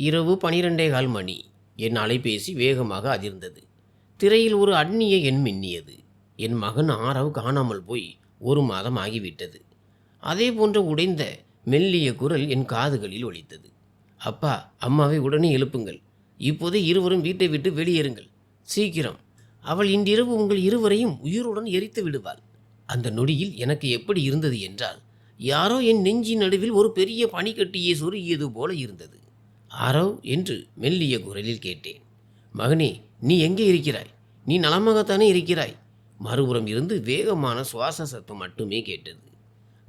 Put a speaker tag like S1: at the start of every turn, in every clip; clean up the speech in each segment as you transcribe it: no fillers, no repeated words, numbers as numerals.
S1: இரவு 12:15 மணி. என் அலைபேசி வேகமாக அதிர்ந்தது. திரையில் ஒரு அந்நிய எண் மின்னியது. என் மகன் ஆரவ் காணாமல் போய் 1 மாதம் ஆகிவிட்டது. அதே போன்ற உடைந்த மெல்லிய குரல் என் காதுகளில் ஒலித்தது. அப்பா, அம்மாவை உடனே எழுப்புங்கள். இப்போதே இருவரும் வீட்டை விட்டு வெளியேறுங்கள். சீக்கிரம். அவள் இன்றிரவு உங்கள் இருவரையும் உயிருடன் எரித்து விடுவாள். அந்த நொடியில் எனக்கு எப்படி இருந்தது என்றால், யாரோ என் நெஞ்சின் நடுவில் ஒரு பெரிய பனிக்கட்டியை சொருகியது போல இருந்தது. ஆரவ் என்று மெல்லிய குரலில் கேட்டேன். மகனே, நீ எங்கே இருக்கிறாய்? நீ நலமாகத்தானே இருக்கிறாய்? மறுபுறம் இருந்து வேகமான சுவாச சத்தம் மட்டுமே கேட்டது.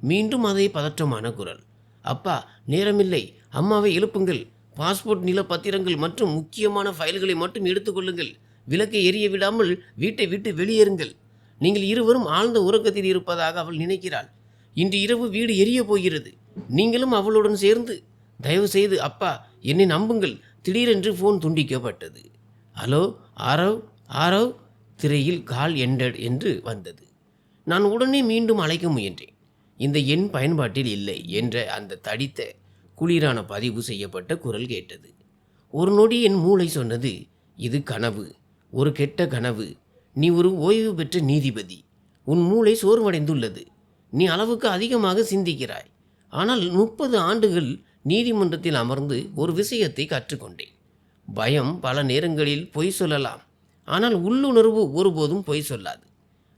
S1: மீண்டும் அதே பதற்றமான குரல். அப்பா, நேரமில்லை. அம்மாவை எழுப்புங்கள். பாஸ்போர்ட், நில பத்திரங்கள் மற்றும் முக்கியமான ஃபைல்களை மட்டும் எடுத்துக்கொள்ளுங்கள். விளக்கை எரிய விடாமல் வீட்டை விட்டு வெளியேறுங்கள். நீங்கள் இருவரும் ஆழ்ந்த உறக்கத்தில் இருப்பதாக அவள் நினைக்கிறாள். இன்று இரவு வீடு எரிய போகிறது. நீங்களும் அவளுடன் சேர்ந்து. தயவு செய்து அப்பா, என்னை நம்புங்கள். திடீரென்று ஃபோன் துண்டிக்கப்பட்டது. ஹலோ ஆரவ், ஆரவ். திரையில் கால் எண்டட் என்று வந்தது. நான் உடனே மீண்டும் அழைக்க முயன்றேன். இந்த எண் பயன்பாட்டில் இல்லை என்ற அந்த தடித்த குளிரான பதிவு செய்யப்பட்ட குரல் கேட்டது. ஒரு நொடி என் மூளை சொன்னது, இது கனவு, ஒரு கெட்ட கனவு. நீ ஒரு ஓய்வு பெற்ற நீதிபதி. உன் மூளை சோர்வடைந்துள்ளது. நீ அளவுக்கு அதிகமாக சிந்திக்கிறாய். ஆனால் 30 ஆண்டுகள் நீதிமன்றத்தில் அமர்ந்து ஒரு விஷயத்தை கற்றுக்கொண்டேன். பயம் பல நேரங்களில் பொய் சொல்லலாம், ஆனால் உள்ளுணர்வு ஒருபோதும் பொய் சொல்லாது.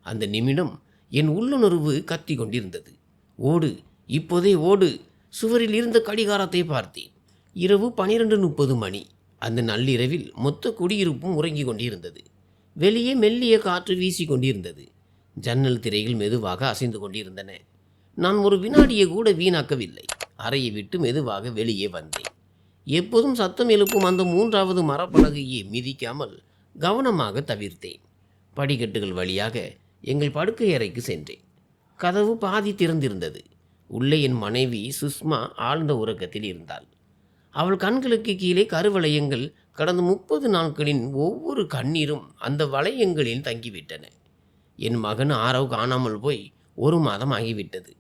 S1: அந்த நிமிடம் என் உள்ளுணர்வு கத்தி கொண்டிருந்தது. ஓடு, இப்போதே ஓடு. சுவரில் இருந்த கடிகாரத்தை பார்த்தேன். இரவு 12:30 மணி. அந்த நள்ளிரவில் மொத்த குடியிருப்பும் உறங்கிக் கொண்டிருந்தது. வெளியே மெல்லிய காற்று வீசி கொண்டிருந்தது. ஜன்னல் திரைகள் மெதுவாக அசைந்து கொண்டிருந்தன. நான் ஒரு வினாடியை கூட வீணாக்கவில்லை. அறையை விட்டு மெதுவாக வெளியே வந்தேன். எப்போதும் சத்தம் எழுப்பும் அந்த 3வது மரப்பலகையை மிதிக்காமல் கவனமாக தவிர்த்தேன். படிக்கட்டுகள் வழியாக எங்கள் படுக்கை அறைக்கு சென்றேன். கதவு பாதி திறந்திருந்தது. உள்ளே என் மனைவி சுஷ்மா ஆழ்ந்த உறக்கத்தில் இருந்தாள். அவள் கண்களுக்கு கீழே கருவளையங்கள் கடந்த 30 நாட்களின் ஒவ்வொரு கண்ணீரும் அந்த வளையங்களில் தங்கிவிட்டன. என் மகன் ஆரவ் காணாமல் போய் 1 மாதம் ஆகிவிட்டது.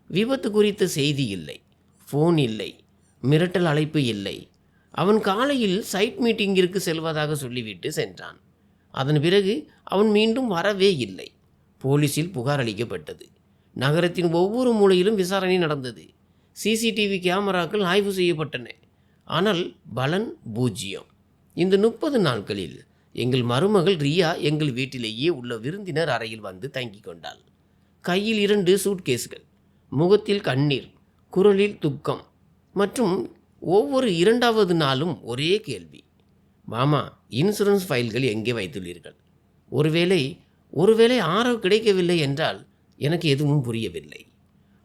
S1: விபத்து குறித்த செய்தி இல்லை, ஃபோன் இல்லை, மிரட்டல் அழைப்பு இல்லை. அவன் காலையில் சைட் மீட்டிங்கிற்கு செல்வதாக சொல்லிவிட்டு சென்றான். அதன் பிறகு அவன் மீண்டும் வரவே இல்லை. போலீஸில் புகார் அளிக்கப்பட்டது. நகரத்தின் ஒவ்வொரு மூலையிலும் விசாரணை நடந்தது. சிசிடிவி கேமராக்கள் ஆய்வு செய்யப்பட்டன. ஆனால் பலன் 0. இந்த 30 நாட்களில் எங்கள் மருமகள் ரியா எங்கள் வீட்டிலேயே உள்ள விருந்தினர் அறையில் வந்து தங்கி கொண்டாள். கையில் 2 சூட்கேஸ்கள், முகத்தில் கண்ணீர், குரலில் துக்கம் மற்றும் ஒவ்வொரு 2வது நாளும் ஒரே கேள்வி. மாமா, இன்சூரன்ஸ் ஃபைல்கள் எங்கே வைத்துள்ளீர்கள்? ஒருவேளை ஆரவ் கிடைக்கவில்லை என்றால் எனக்கு எதுவும் புரியவில்லை.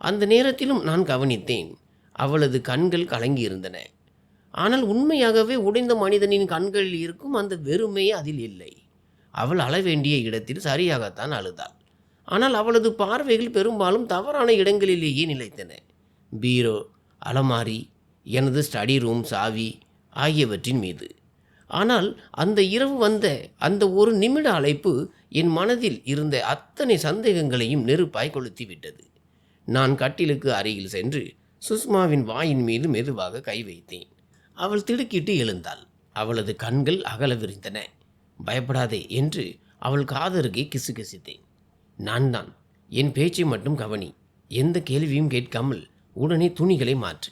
S1: அந்த நேரத்திலும் நான் கவனித்தேன். அவளது கண்கள் கலங்கியிருந்தன. ஆனால் உண்மையாகவே உடைந்த மனிதனின் கண்களில் இருக்கும் அந்த வெறுமை அதில் இல்லை. அவள் அழ வேண்டிய இடத்தில் சரியாகத்தான் அழுதாள். ஆனால் அவளது பார்வைகள் பெரும்பாலும் தவறான இடங்களிலேயே நிலைத்தன. பீரோ, அலமாரி, எனது ஸ்டடி ரூம் சாவி ஆகியவற்றின் மீது. ஆனால் அந்த இரவு வந்த அந்த ஒரு நிமிட அழைப்பு என் மனதில் இருந்த அத்தனை சந்தேகங்களையும் நெருப்பாய் கொளுத்திவிட்டது. நான் கட்டிலுக்கு அருகில் சென்று சுஷ்மாவின் வாயின் மீது மெதுவாக கை வைத்தேன். அவள் திடுக்கிட்டு எழுந்தாள். அவளது கண்கள் அகல விரிந்தன. பயப்படாதே என்று அவள் காதருகே கிசுகிசுத்தேன். நான் தான். என் பேச்சை மட்டும் கவனி. எந்த கேள்வியும் கேட்காமல் உடனே துணிகளை மாற்று.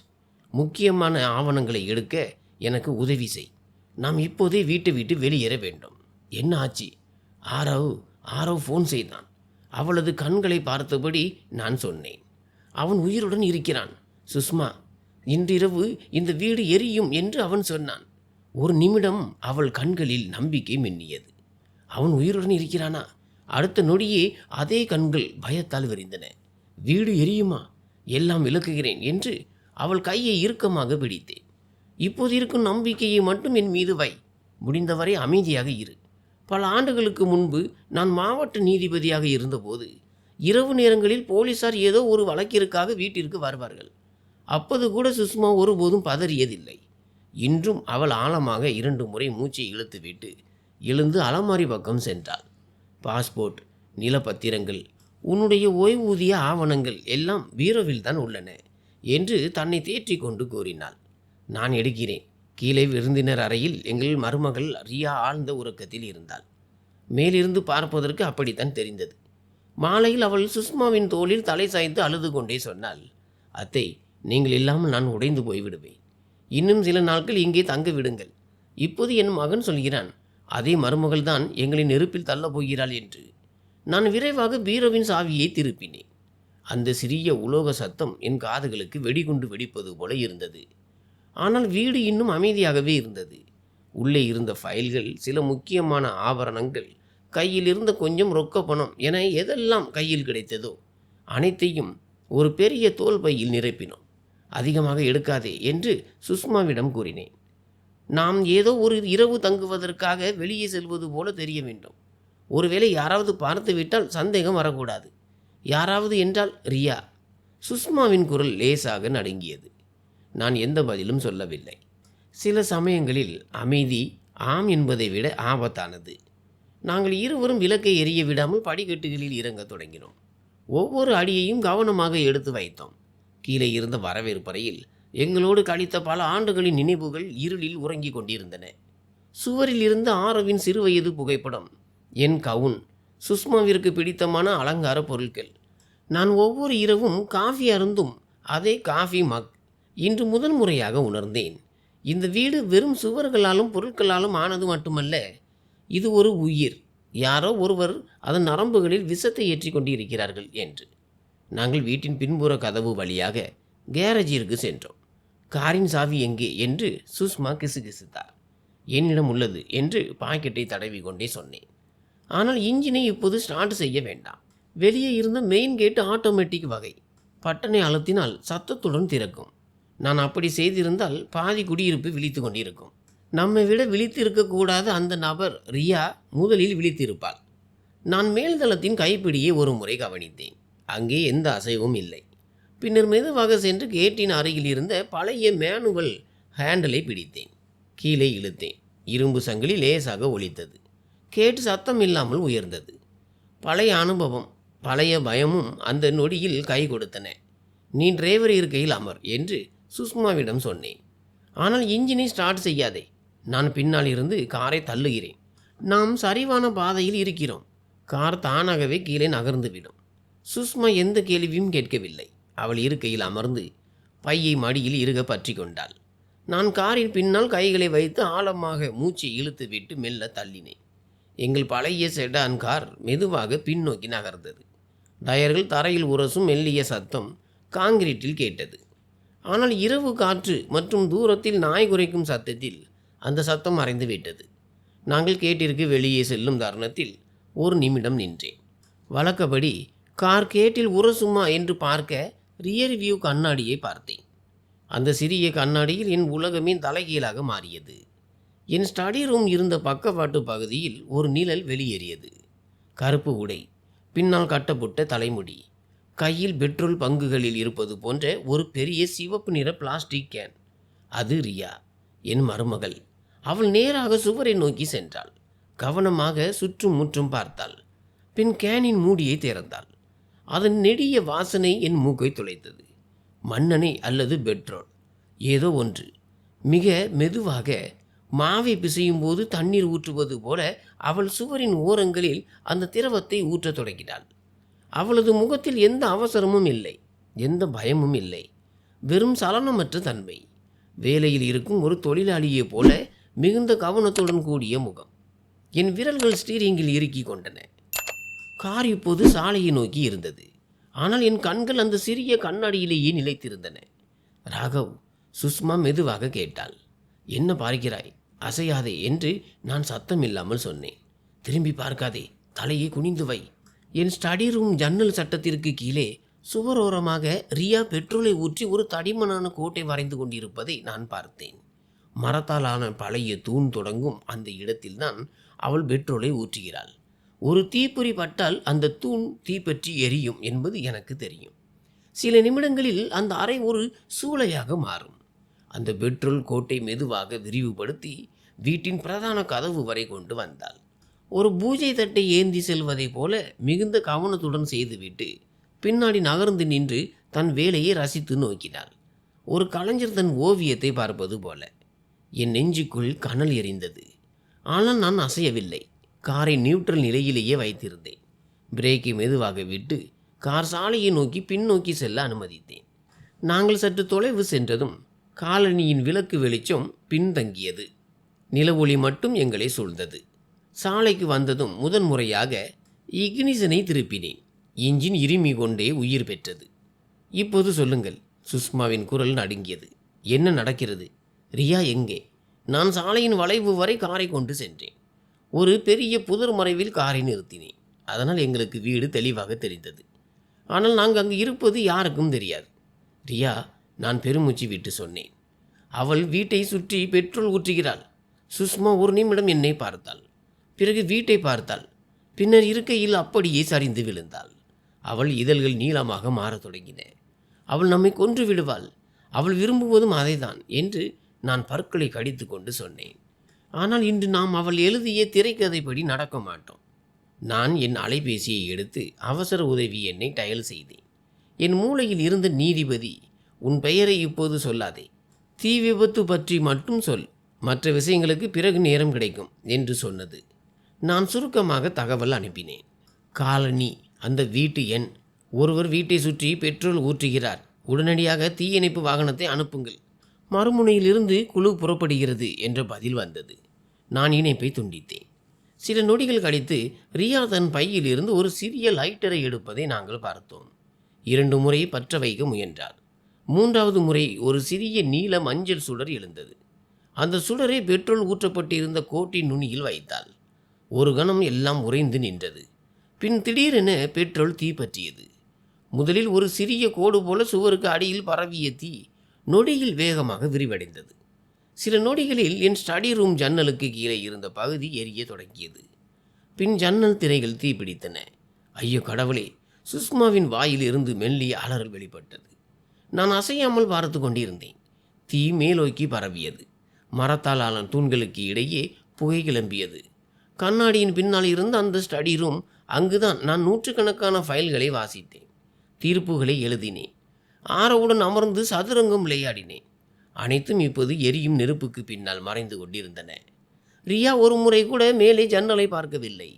S1: முக்கியமான ஆவணங்களை எடுக்க எனக்கு உதவி செய். நாம் இப்போதே வீட்டை விட்டு வெளியேற வேண்டும். என்ன ஆச்சு? ஆரவ் ஃபோன் செய்தான். அவளது கண்களை பார்த்தபடி நான் சொன்னேன். அவன் உயிருடன் இருக்கிறான். சுஷ்மா, இன்றிரவு இந்த வீடு எரியும் என்று அவன் சொன்னான். ஒரு நிமிடம் அவள் கண்களில் நம்பிக்கை மின்னியது. அவன் உயிருடன் இருக்கிறானா? அடுத்த நொடியே அதே கண்கள் பயத்தால் விரிந்தன. வீடு எரியுமா? எல்லாம் விளக்குகிறேன் என்று அவள் கையை இறுக்கமாக பிடித்தேன். இப்போது இருக்கும் நம்பிக்கையை மட்டும் என் மீது வை. முடிந்தவரை அமைதியாக இரு. பல ஆண்டுகளுக்கு முன்பு நான் மாவட்ட நீதிபதியாக இருந்தபோது இரவு நேரங்களில் போலீசார் ஏதோ ஒரு வழக்கிற்காக வீட்டிற்கு வருவார்கள். அப்போது கூட சுஷ்மா ஒருபோதும் பதறியதில்லை. இன்றும் அவள் ஆழமாக 2 முறை மூச்சை இழுத்துவிட்டு எழுந்து அலமாரி பக்கம் சென்றாள். பாஸ்போர்ட், நிலப்பத்திரங்கள், உன்னுடைய ஓய்வூதிய ஆவணங்கள் எல்லாம் பீரோவில் தான் உள்ளன என்று தன்னை தேற்றிக் கொண்டு கூறினாள். நான் எடுக்கிறேன். கீழே விருந்தினர் அறையில் எங்கள் மருமகள் ரியா ஆழ்ந்த உறக்கத்தில் இருந்தாள். மேலிருந்து பார்ப்பதற்கு அப்படித்தான் தெரிந்தது. மாலையில் அவள் சுஷ்மாவின் தோளில் தலை சாய்த்து அழுது கொண்டே சொன்னாள், அத்தை, நீங்கள் இல்லாமல் நான் உடைந்து போய்விடுவேன். இன்னும் சில நாட்கள் இங்கே தங்க விடுங்கள். இப்போது என் மகன் சொல்கிறான், அதே மருமகள்தான் எங்களை நெருப்பில் தள்ளப் போகிறாள் என்று. நான் விரைவாக பீரோவின் சாவியை திருப்பினேன். அந்த சிறிய உலோக சத்தம் என் காதுகளுக்கு வெடிகுண்டு வெடிப்பது போல இருந்தது. ஆனால் வீடு இன்னும் அமைதியாகவே இருந்தது. உள்ளே இருந்த ஃபைல்கள், சில முக்கியமான ஆபரணங்கள், கையில் இருந்த கொஞ்சம் ரொக்க பணம் என எதெல்லாம் கையில் கிடைத்ததோ அனைத்தையும் ஒரு பெரிய தோல் பையில் நிரப்பினோம். அதிகமாக எடுக்காதே என்று சுஷ்மாவிடம் கூறினேன். நாம் ஏதோ ஒரு இரவு தங்குவதற்காக வெளியே செல்வது போல தெரிய வேண்டும். ஒருவேளை யாராவது பார்த்து விட்டால் சந்தேகம் வரக்கூடாது. யாராவது என்றால் ரியா. சுஷ்மாவின் குரல் லேசாக நடுங்கியது. நான் எந்த பதிலும் சொல்லவில்லை. சில சமயங்களில் அமைதி ஆம் என்பதை விட ஆபத்தானது. நாங்கள் இருவரும் விளக்கை எரிய விடாமல் படிக்கட்டுகளில் இறங்கத் தொடங்கினோம். ஒவ்வொரு அடியையும் கவனமாக எடுத்து வைத்தோம். கீழே இருந்த வரவேற்பறையில் எங்களோடு கழித்த பல ஆண்டுகளின் நினைவுகள் இருளில் உறங்கிக் கொண்டிருந்தன. சுவரில் இருந்த ஆரவின் சிறுவயது புகைப்படம், என் கவுன், சுஷ்மாவிற்கு பிடித்தமான அலங்கார பொருட்கள். நான் ஒவ்வொரு இரவும் காஃபி அருந்தும் அதே காஃபி மக். இன்று முதல் முறையாக உணர்ந்தேன், இந்த வீடு வெறும் சுவர்களாலும் பொருட்களாலும் ஆனது மட்டுமல்ல, இது ஒரு உயிர். யாரோ ஒருவர் அதன் நரம்புகளில் விஷத்தை ஏற்றி கொண்டிருக்கிறார்கள் என்று. நாங்கள் வீட்டின் பின்புற கதவு வழியாக கேரேஜிற்கு சென்றோம். காரின் சாவி எங்கே என்று சுஷ்மா கிசுகிசுத்தார். என்னிடம் உள்ளது என்று பாக்கெட்டை தடவி கொண்டே சொன்னேன். ஆனால் இன்ஜினை இப்போது ஸ்டார்ட் செய்ய வேண்டாம். வெளியே இருந்த மெயின் கேட் ஆட்டோமேட்டிக் வகை. பட்டனை அழுத்தினால் சத்தத்துடன் திறக்கும். நான் அப்படி செய்திருந்தால் பாதி குடியிருப்பு விழித்து கொண்டிருக்கும். நம்மை விட விழித்து இருக்கக்கூடாத அந்த நபர் ரியா முதலில் விழித்திருப்பாள். நான் மேல்தளத்தின் கைப்பிடியை ஒரு முறை கவனித்தேன். அங்கே எந்த அசைவும் இல்லை. பின்னர் மெதுவாக சென்று கேட்டின் அருகில் இருந்த பழைய மேனுவல் ஹேண்டலை பிடித்தேன். கீழே இழுத்தேன். இரும்பு சங்கிலி லேசாக ஒலித்தது. கேட்டு சத்தம் இல்லாமல் உயர்ந்தது. பழைய அனுபவம், பழைய பயமும் அந்த நொடியில் கை கொடுத்தன. நீ டிரைவர் இருக்கையில் அமர் என்று சுஷ்மாவிடம் சொன்னேன். ஆனால் இன்ஜினை ஸ்டார்ட் செய்யாதே. நான் பின்னால் இருந்து காரை தள்ளுகிறேன். நாம் சரிவான பாதையில் இருக்கிறோம். கார் தானாகவே கீழே நகர்ந்துவிடும். சுஷ்மா எந்த கேள்வியும் கேட்கவில்லை. அவள் இருக்கையில் அமர்ந்து பையை மடியில் இறுக பற்றி கொண்டாள். நான் காரின் பின்னால் கைகளை வைத்து ஆழமாக மூச்சை இழுத்து விட்டு மெல்ல தள்ளினேன். எங்கள் பழைய செடான் கார் மெதுவாக பின்னோக்கி நகர்ந்தது. டயர்கள் தரையில் உரசும் மெல்லிய சத்தம் காங்கிரீட்டில் கேட்டது. ஆனால் இரவு காற்று மற்றும் தூரத்தில் நாய் குரைக்கும் சத்தத்தில் அந்த சத்தம் மறைந்து விட்டது. நாங்கள் கேட்டிற்கு வெளியே செல்லும் தருணத்தில் ஒரு நிமிடம் நின்றேன். வழக்கப்படி கார் கேட்டில் உரசுமா என்று பார்க்க ரியர் வியூ கண்ணாடியை பார்த்தேன். அந்த சிறிய கண்ணாடியில் என் உலகமே தலைகீழாக மாறியது. என் ஸ்டடி ரூம் இருந்த பக்கவாட்டு பகுதியில் ஒரு நிழல் வெளியேறியது. கருப்பு உடை, பின்னால் கட்டப்பட்ட தலைமுடி, கையில் பெட்ரோல் பங்குகளில் இருப்பது போன்ற ஒரு பெரிய சிவப்பு நிற பிளாஸ்டிக் கேன். அது ரியா, என் மருமகள். அவள் நேராக சுவரை நோக்கி சென்றாள். கவனமாக சுற்றும் முற்றும் பார்த்தாள். பின் கேனின் மூடியை திறந்தாள். அதன் நெடிய வாசனை என் மூக்கை துளைத்தது. மண்ணெண்ணெய் அல்லது பெட்ரோல், ஏதோ ஒன்று. மிக மெதுவாக மாவை பிசையும் போது தண்ணீர் ஊற்றுவது போல அவள் சுவரின் ஓரங்களில் அந்த திரவத்தை ஊற்றத் தொடங்கினாள். அவளது முகத்தில் எந்த அவசரமும் இல்லை, எந்த பயமும் இல்லை. வெறும் சலனமற்ற தன்மை. வேலையில் இருக்கும் ஒரு தொழிலாளியைப் போல மிகுந்த கவனத்துடன் கூடிய முகம். என் விரல்கள் ஸ்டீரிங்கில் இறுக்கி கொண்டன. கார் இப்போது சாலையை நோக்கி இருந்தது. ஆனால் என் கண்கள் அந்த சிறிய கண்ணாடியிலேயே நிலைத்திருந்தன. ராகவ், சுஷ்மா மெதுவாக கேட்டாள். என்ன பார்க்கிறாய்? அசையாதே என்று நான் சத்தம் இல்லாமல் சொன்னேன். திரும்பி பார்க்காதே, தலையை குனிந்து வை. என் ஸ்டடி ரூம் ஜன்னல் சட்டத்திற்கு கீழே சுவரோரமாக ரியா பெட்ரோலை ஊற்றி ஒரு தடிமனான கோட்டை வரைந்து கொண்டிருப்பதை நான் பார்த்தேன். மரத்தாலான பழைய தூண் தொடங்கும் அந்த இடத்தில்தான் அவள் பெட்ரோலை ஊற்றுகிறாள். ஒரு தீப்பொறி பட்டால் அந்த தூண் தீப்பற்றி எரியும் என்பது எனக்கு தெரியும். சில நிமிடங்களில் அந்த அறை ஒரு சூளையாக மாறும். அந்த பெட்ரோல் கோட்டை மெதுவாக விரிவுபடுத்தி வீட்டின் பிரதான கதவு வரை கொண்டு வந்தாள். ஒரு பூஜை தட்டை ஏந்தி செல்வதைப் போல மிகுந்த கவனத்துடன் செய்துவிட்டு பின்னாடி நகர்ந்து நின்று தன் வேலையை ரசித்து நோக்கினாள். ஒரு கலைஞர் தன் ஓவியத்தை பார்ப்பது போல. என் நெஞ்சுக்குள் கனல் எரிந்தது. ஆனால் நான் அசையவில்லை. காரை நியூட்ரல் நிலையிலேயே வைத்திருந்தேன். பிரேக்கை மெதுவாக விட்டு கார் சாலையை நோக்கி பின்னோக்கி செல்ல அனுமதித்தேன். நாங்கள் சற்று தொலைவு சென்றதும் காலனியின் விளக்கு வெளிச்சம் பின்தங்கியது. நிலவொளி மட்டும் எங்களை சூழ்ந்தது. சாலைக்கு வந்ததும் முதன்முறையாக இக்னிஷனை திருப்பினேன். இன்ஜின் இருமி கொண்டே உயிர் பெற்றது. இப்போது சொல்லுங்கள். சுஷ்மாவின் குரல் நடுங்கியது. என்ன நடக்கிறது? ரியா எங்கே? நான் சாலையின் வளைவு வரை காரை கொண்டு சென்றேன். ஒரு பெரிய புதர் மறைவில் காரை நிறுத்தினேன். அதனால் எங்களுக்கு வீடு தெளிவாக தெரிந்தது. ஆனால் நாங்கள் அங்கு இருப்பது யாருக்கும் தெரியாது. ரியா, நான் பெருமூச்சு விட்டு சொன்னேன். அவள் வீட்டை சுற்றி பெட்ரோல் ஊற்றுகிறாள். சுஷ்மா ஒரு நிமிடம் என்னை பார்த்தாள். பிறகு வீட்டை பார்த்தாள். பின்னர் இருக்கையில் அப்படியே சரிந்து விழுந்தாள். அவள் இதழ்கள் நீளமாக மாறத் தொடங்கின. அவள் நம்மை கொன்று விடுவாள். அவள் விரும்புவதும் அதைதான் என்று நான் பற்களை கடித்து கொண்டு சொன்னேன். ஆனால் இன்று நாம் அவள் எழுதிய திரைக்கதைப்படி நடக்க மாட்டோம். நான் என் அலைபேசியை எடுத்து அவசர உதவி எண்ணை டயல் செய்தேன். என் மூளையில் இருந்த நீதிபதி, உன் பெயரை இப்போது சொல்லாதே, தீ விபத்து பற்றி மட்டும் சொல், மற்ற விஷயங்களுக்கு பிறகு நேரம் கிடைக்கும் என்று சொன்னது. நான் சுருக்கமாக தகவல் அனுப்பினேன். காலனி, அந்த வீட்டு எண், ஒருவர் வீட்டை சுற்றி பெட்ரோல் ஊற்றுகிறார், உடனடியாக தீயணைப்பு வாகனத்தை அனுப்புங்கள், மறுமுனையிலிருந்து குழு புறப்படுகிறது என்ற பதில் வந்தது. நான் இணைப்பை துண்டித்தேன். சில நொடிகள் கழித்து ரியா தன் பையில் இருந்து ஒரு சிறிய லைட்டரை எடுப்பதை நாங்கள் பார்த்தோம். 2 முறை பற்ற வைக்க முயன்றாள். 3வது முறை ஒரு சிறிய நீல மஞ்சள் சுடர் எழுந்தது. அந்த சுடரை பெட்ரோல் ஊற்றப்பட்டிருந்த கோட்டின் நுனியில் வைத்தாள். ஒரு கணம் எல்லாம் உறைந்து நின்றது. பின் திடீரென பெட்ரோல் தீப்பற்றியது. முதலில் ஒரு சிறிய கோடு போல சுவருக்கு அடியில் பரவிய தீ நொடியில் வேகமாக விரிவடைந்தது. சில நொடிகளில் என் ஸ்டடி ரூம் ஜன்னலுக்கு கீழே இருந்த பகுதி எரிய தொடங்கியது. பின் ஜன்னல் திரைகள் தீப்பிடித்தன. ஐயோ கடவுளே! சுஷ்மாவின் வாயில் இருந்து மெல்லிய அலறல் வெளிப்பட்டது. நான் அசையாமல் பார்த்து கொண்டிருந்தேன். தீ மேலோக்கி பரவியது. மரத்தால் ஆன தூண்களுக்கு இடையே புகை கிளம்பியது. கண்ணாடியின் பின்னால் இருந்த அந்த ஸ்டடி ரூம், அங்குதான் நான் நூற்றுக்கணக்கான ஃபைல்களை வாசித்தேன், தீர்ப்புகளை எழுதினேன், ஆரவுடன் அமர்ந்து சதுரங்கம் விளையாடினேன். அனைத்தும் இப்போது எரியும் நெருப்புக்கு பின்னால் மறைந்து கொண்டிருந்தன. ரியா ஒரு முறை கூட மேலே ஜன்னலை பார்க்கவில்லை.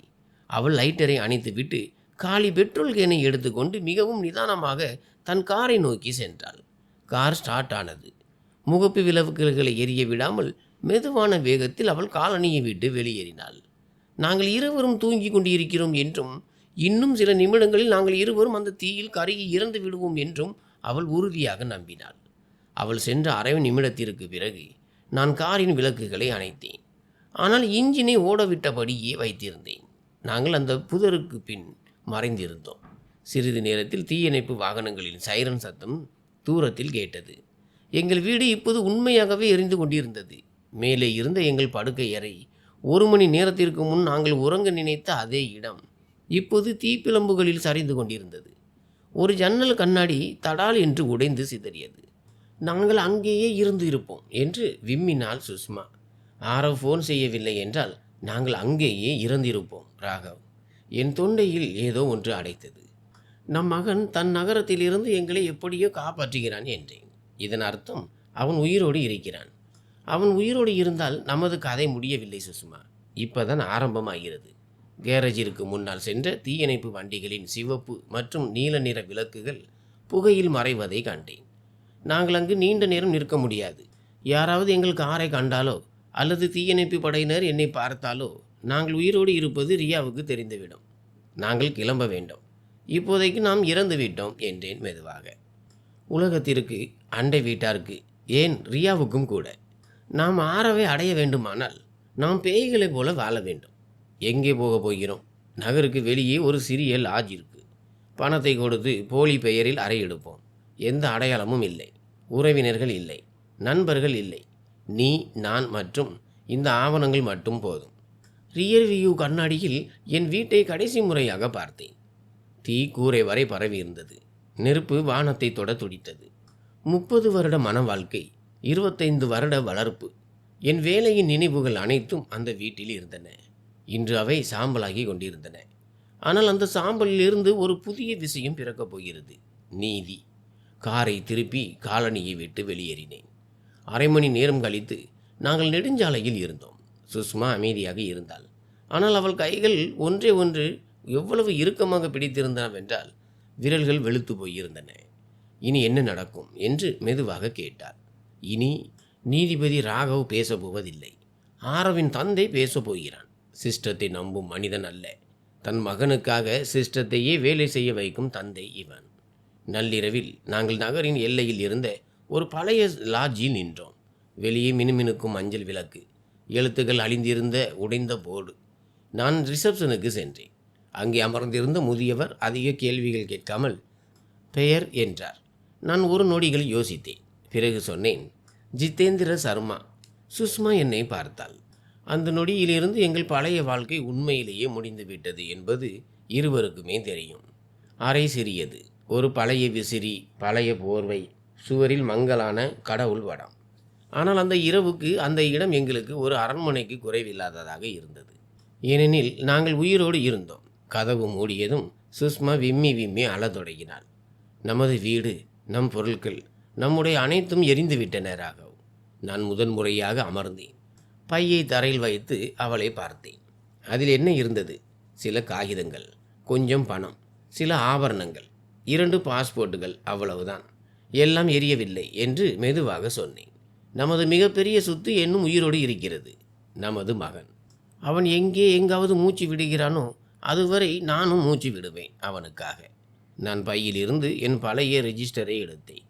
S1: அவள் லைட்டரை அணைத்துவிட்டு காலி பெட்ரோல் கேனை எடுத்துக்கொண்டு மிகவும் நிதானமாக தன் காரை நோக்கி சென்றாள். கார் ஸ்டார்ட் ஆனது. முகப்பு விளக்குகளை எரிய விடாமல் மெதுவான வேகத்தில் அவள் காலனியை விட்டு வெளியேறினாள். நாங்கள் இருவரும் தூங்கி கொண்டிருக்கிறோம் என்றும், இன்னும் சில நிமிடங்களில் நாங்கள் இருவரும் அந்த தீயில் கருகி இறந்து விடுவோம் என்றும் அவள் உறுதியாக நம்பினாள். அவள் சென்ற அரை நிமிடத்திற்கு பிறகு நான் காரின் விளக்குகளை அணைத்தேன். ஆனால் இன்ஜினை ஓடவிட்டபடியே வைத்திருந்தேன். நாங்கள் அந்த புதருக்கு பின் மறைந்திருந்தோம். சிறிது நேரத்தில் தீயணைப்பு வாகனங்களின் சைரன் சத்தம் தூரத்தில் கேட்டது. எங்கள் வீடு இப்போது உண்மையாகவே எரிந்து கொண்டிருந்தது. மேலே இருந்த எங்கள் படுக்கை அறை 1 மணி நேரத்திற்கு முன் நாங்கள் உறங்க நினைத்த அதே இடம் இப்போது தீப்பிழம்புகளில் சரிந்து கொண்டிருந்தது. ஒரு ஜன்னல் கண்ணாடி தடால் என்று உடைந்து சிதறியது. நாங்கள் அங்கேயே இருந்து இருப்போம் என்று விம்மினாள் சுஷ்மா. ஆரவ் ஃபோன் செய்யவில்லை என்றால் நாங்கள் அங்கேயே இறந்திருப்போம் ராகவ். என் தொண்டையில் ஏதோ ஒன்று அடைத்தது. நம் மகன் தன் நகரத்திலிருந்து எங்களை எப்படியோ காப்பாற்றுகிறான் என்றேன். இதன் அர்த்தம் அவன் உயிரோடு இருக்கிறான். அவன் உயிரோடு இருந்தால் நமது கதை முடியவில்லை சுஷ்மா. இப்போதான் ஆரம்பமாகிறது. கேரேஜிற்கு முன்னால் சென்ற தீயணைப்பு வண்டிகளின் சிவப்பு மற்றும் நீல நிற விளக்குகள் புகையில் மறைவதை கண்டேன். நாங்கள் அங்கு நீண்ட நேரம் நிற்க முடியாது. யாராவது எங்கள் காரை கண்டாலோ அல்லது தீயணைப்பு படையினர் என்னை பார்த்தாலோ நாங்கள் உயிரோடு இருப்பது ரியாவுக்கு தெரிந்துவிடும். நாங்கள் கிளம்ப வேண்டும். இப்போதைக்கு நாம் இறந்து விட்டோம் என்றேன் மெதுவாக. உலகத்திற்கு, அண்டை வீட்டாருக்கு, ஏன் ரியாவுக்கும் கூட. நாம் ஆரவை அடைய வேண்டுமானால் நாம் பேய்களைப் போல வாழ வேண்டும். எங்கே போக போகிறோம்? நகருக்கு வெளியே ஒரு சிறிய லாட்ஜ் இருக்கு. பணத்தை கொடுத்து போலி பெயரில் அறை எடுப்போம். எந்த அடையாளமும் இல்லை, உறவினர்கள் இல்லை, நண்பர்கள் இல்லை. நீ, நான் மற்றும் இந்த ஆவணங்கள் மட்டும் போதும். ரியர் வியூ கண்ணாடியில் என் வீட்டை கடைசி முறையாக பார்த்தேன். தீ கூரை வரை பரவி இருந்தது. நெருப்பு வானத்தை தொட துடித்தது. 30 வருட மன வாழ்க்கை, 25 வருட வளர்ப்பு, என் வேலையின் நினைவுகள் அனைத்தும் அந்த வீட்டில் இருந்தன. இன்று அவை சாம்பலாகி கொண்டிருந்தன. ஆனால் அந்த சாம்பலில் இருந்து ஒரு புதிய விஷயம் பிறக்கப் போகிறது. நீதி. காரை திருப்பி காலனியை விட்டு வெளியேறினேன். அரை மணி நேரம் கழித்து நாங்கள் நெடுஞ்சாலையில் இருந்தோம். சுஷ்மா அமைதியாக இருந்தாள். ஆனால் அவள் கைகள் ஒன்றே ஒன்று எவ்வளவு இறுக்கமாக பிடித்திருந்தனவென்றால் விரல்கள் வெளுத்து போயிருந்தன. இனி என்ன நடக்கும் என்று மெதுவாக கேட்டார். இனி நீதிபதி ராகவ் பேசப்போவதில்லை. ஆரவின் தந்தை பேசப் போகிறான். சிஸ்டத்தை நம்பும் மனிதன் அல்ல. தன் மகனுக்காக சிஸ்டத்தையே வேலை செய்ய வைக்கும் தந்தை இவன். நள்ளிரவில் நாங்கள் நகரின் எல்லையில் இருந்த ஒரு பழைய லாட்ஜில் நின்றோம். வெளியே மினுமினுக்கும் மஞ்சள் விளக்கு, எழுத்துக்கள் அழிந்திருந்த உடைந்த போர்டு. நான் ரிசப்ஷனுக்கு சென்றேன். அங்கே அமர்ந்திருந்த முதியவர் அதிக கேள்விகள் கேட்காமல் பெயர் என்றார். நான் ஒரு நொடிகள் யோசித்தேன். பிறகு சொன்னேன், ஜிதேந்திர சர்மா. சுஷ்மா என்னை பார்த்தாள். அந்த நொடியிலிருந்து எங்கள் பழைய வாழ்க்கை உண்மையிலேயே முடிந்துவிட்டது என்பது இருவருக்குமே தெரியும். அறை சிறியது. ஒரு பழைய விசிறி, பழைய போர்வை, சுவரில் மங்கலான கடவுள் வடம். ஆனால் அந்த இரவுக்கு அந்த இடம் எங்களுக்கு ஒரு அரண்மனைக்கு குறைவில்லாததாக இருந்தது. ஏனெனில் நாங்கள் உயிரோடு இருந்தோம். கதவு மூடியதும் சுஷ்மா விம்மி விம்மி அழத் தொடங்கினாள். நமது வீடு, நம் பொருட்கள், நம்முடைய அனைத்தும் எரிந்துவிட்டன ராகவ். நான் முதன்முறையாக அமர்ந்தேன். பையை தரையில் வைத்து அவளை பார்த்தேன். அதில் என்ன இருந்தது? சில காகிதங்கள், கொஞ்சம் பணம், சில ஆபரணங்கள், 2 பாஸ்போர்ட்டுகள், அவ்வளவுதான். எல்லாம் எரியவில்லை என்று மெதுவாக சொன்னேன். நமது மிகப்பெரிய சொத்து இன்னும் உயிரோடு இருக்கிறது. நமது மகன். அவன் எங்காவது மூச்சு விடுகிறானோ அதுவரை நானும் மூச்சு விடுவேன் அவனுக்காக. நான் பையிலிருந்து என் பழைய ரெஜிஸ்டரை எடுத்தேன்.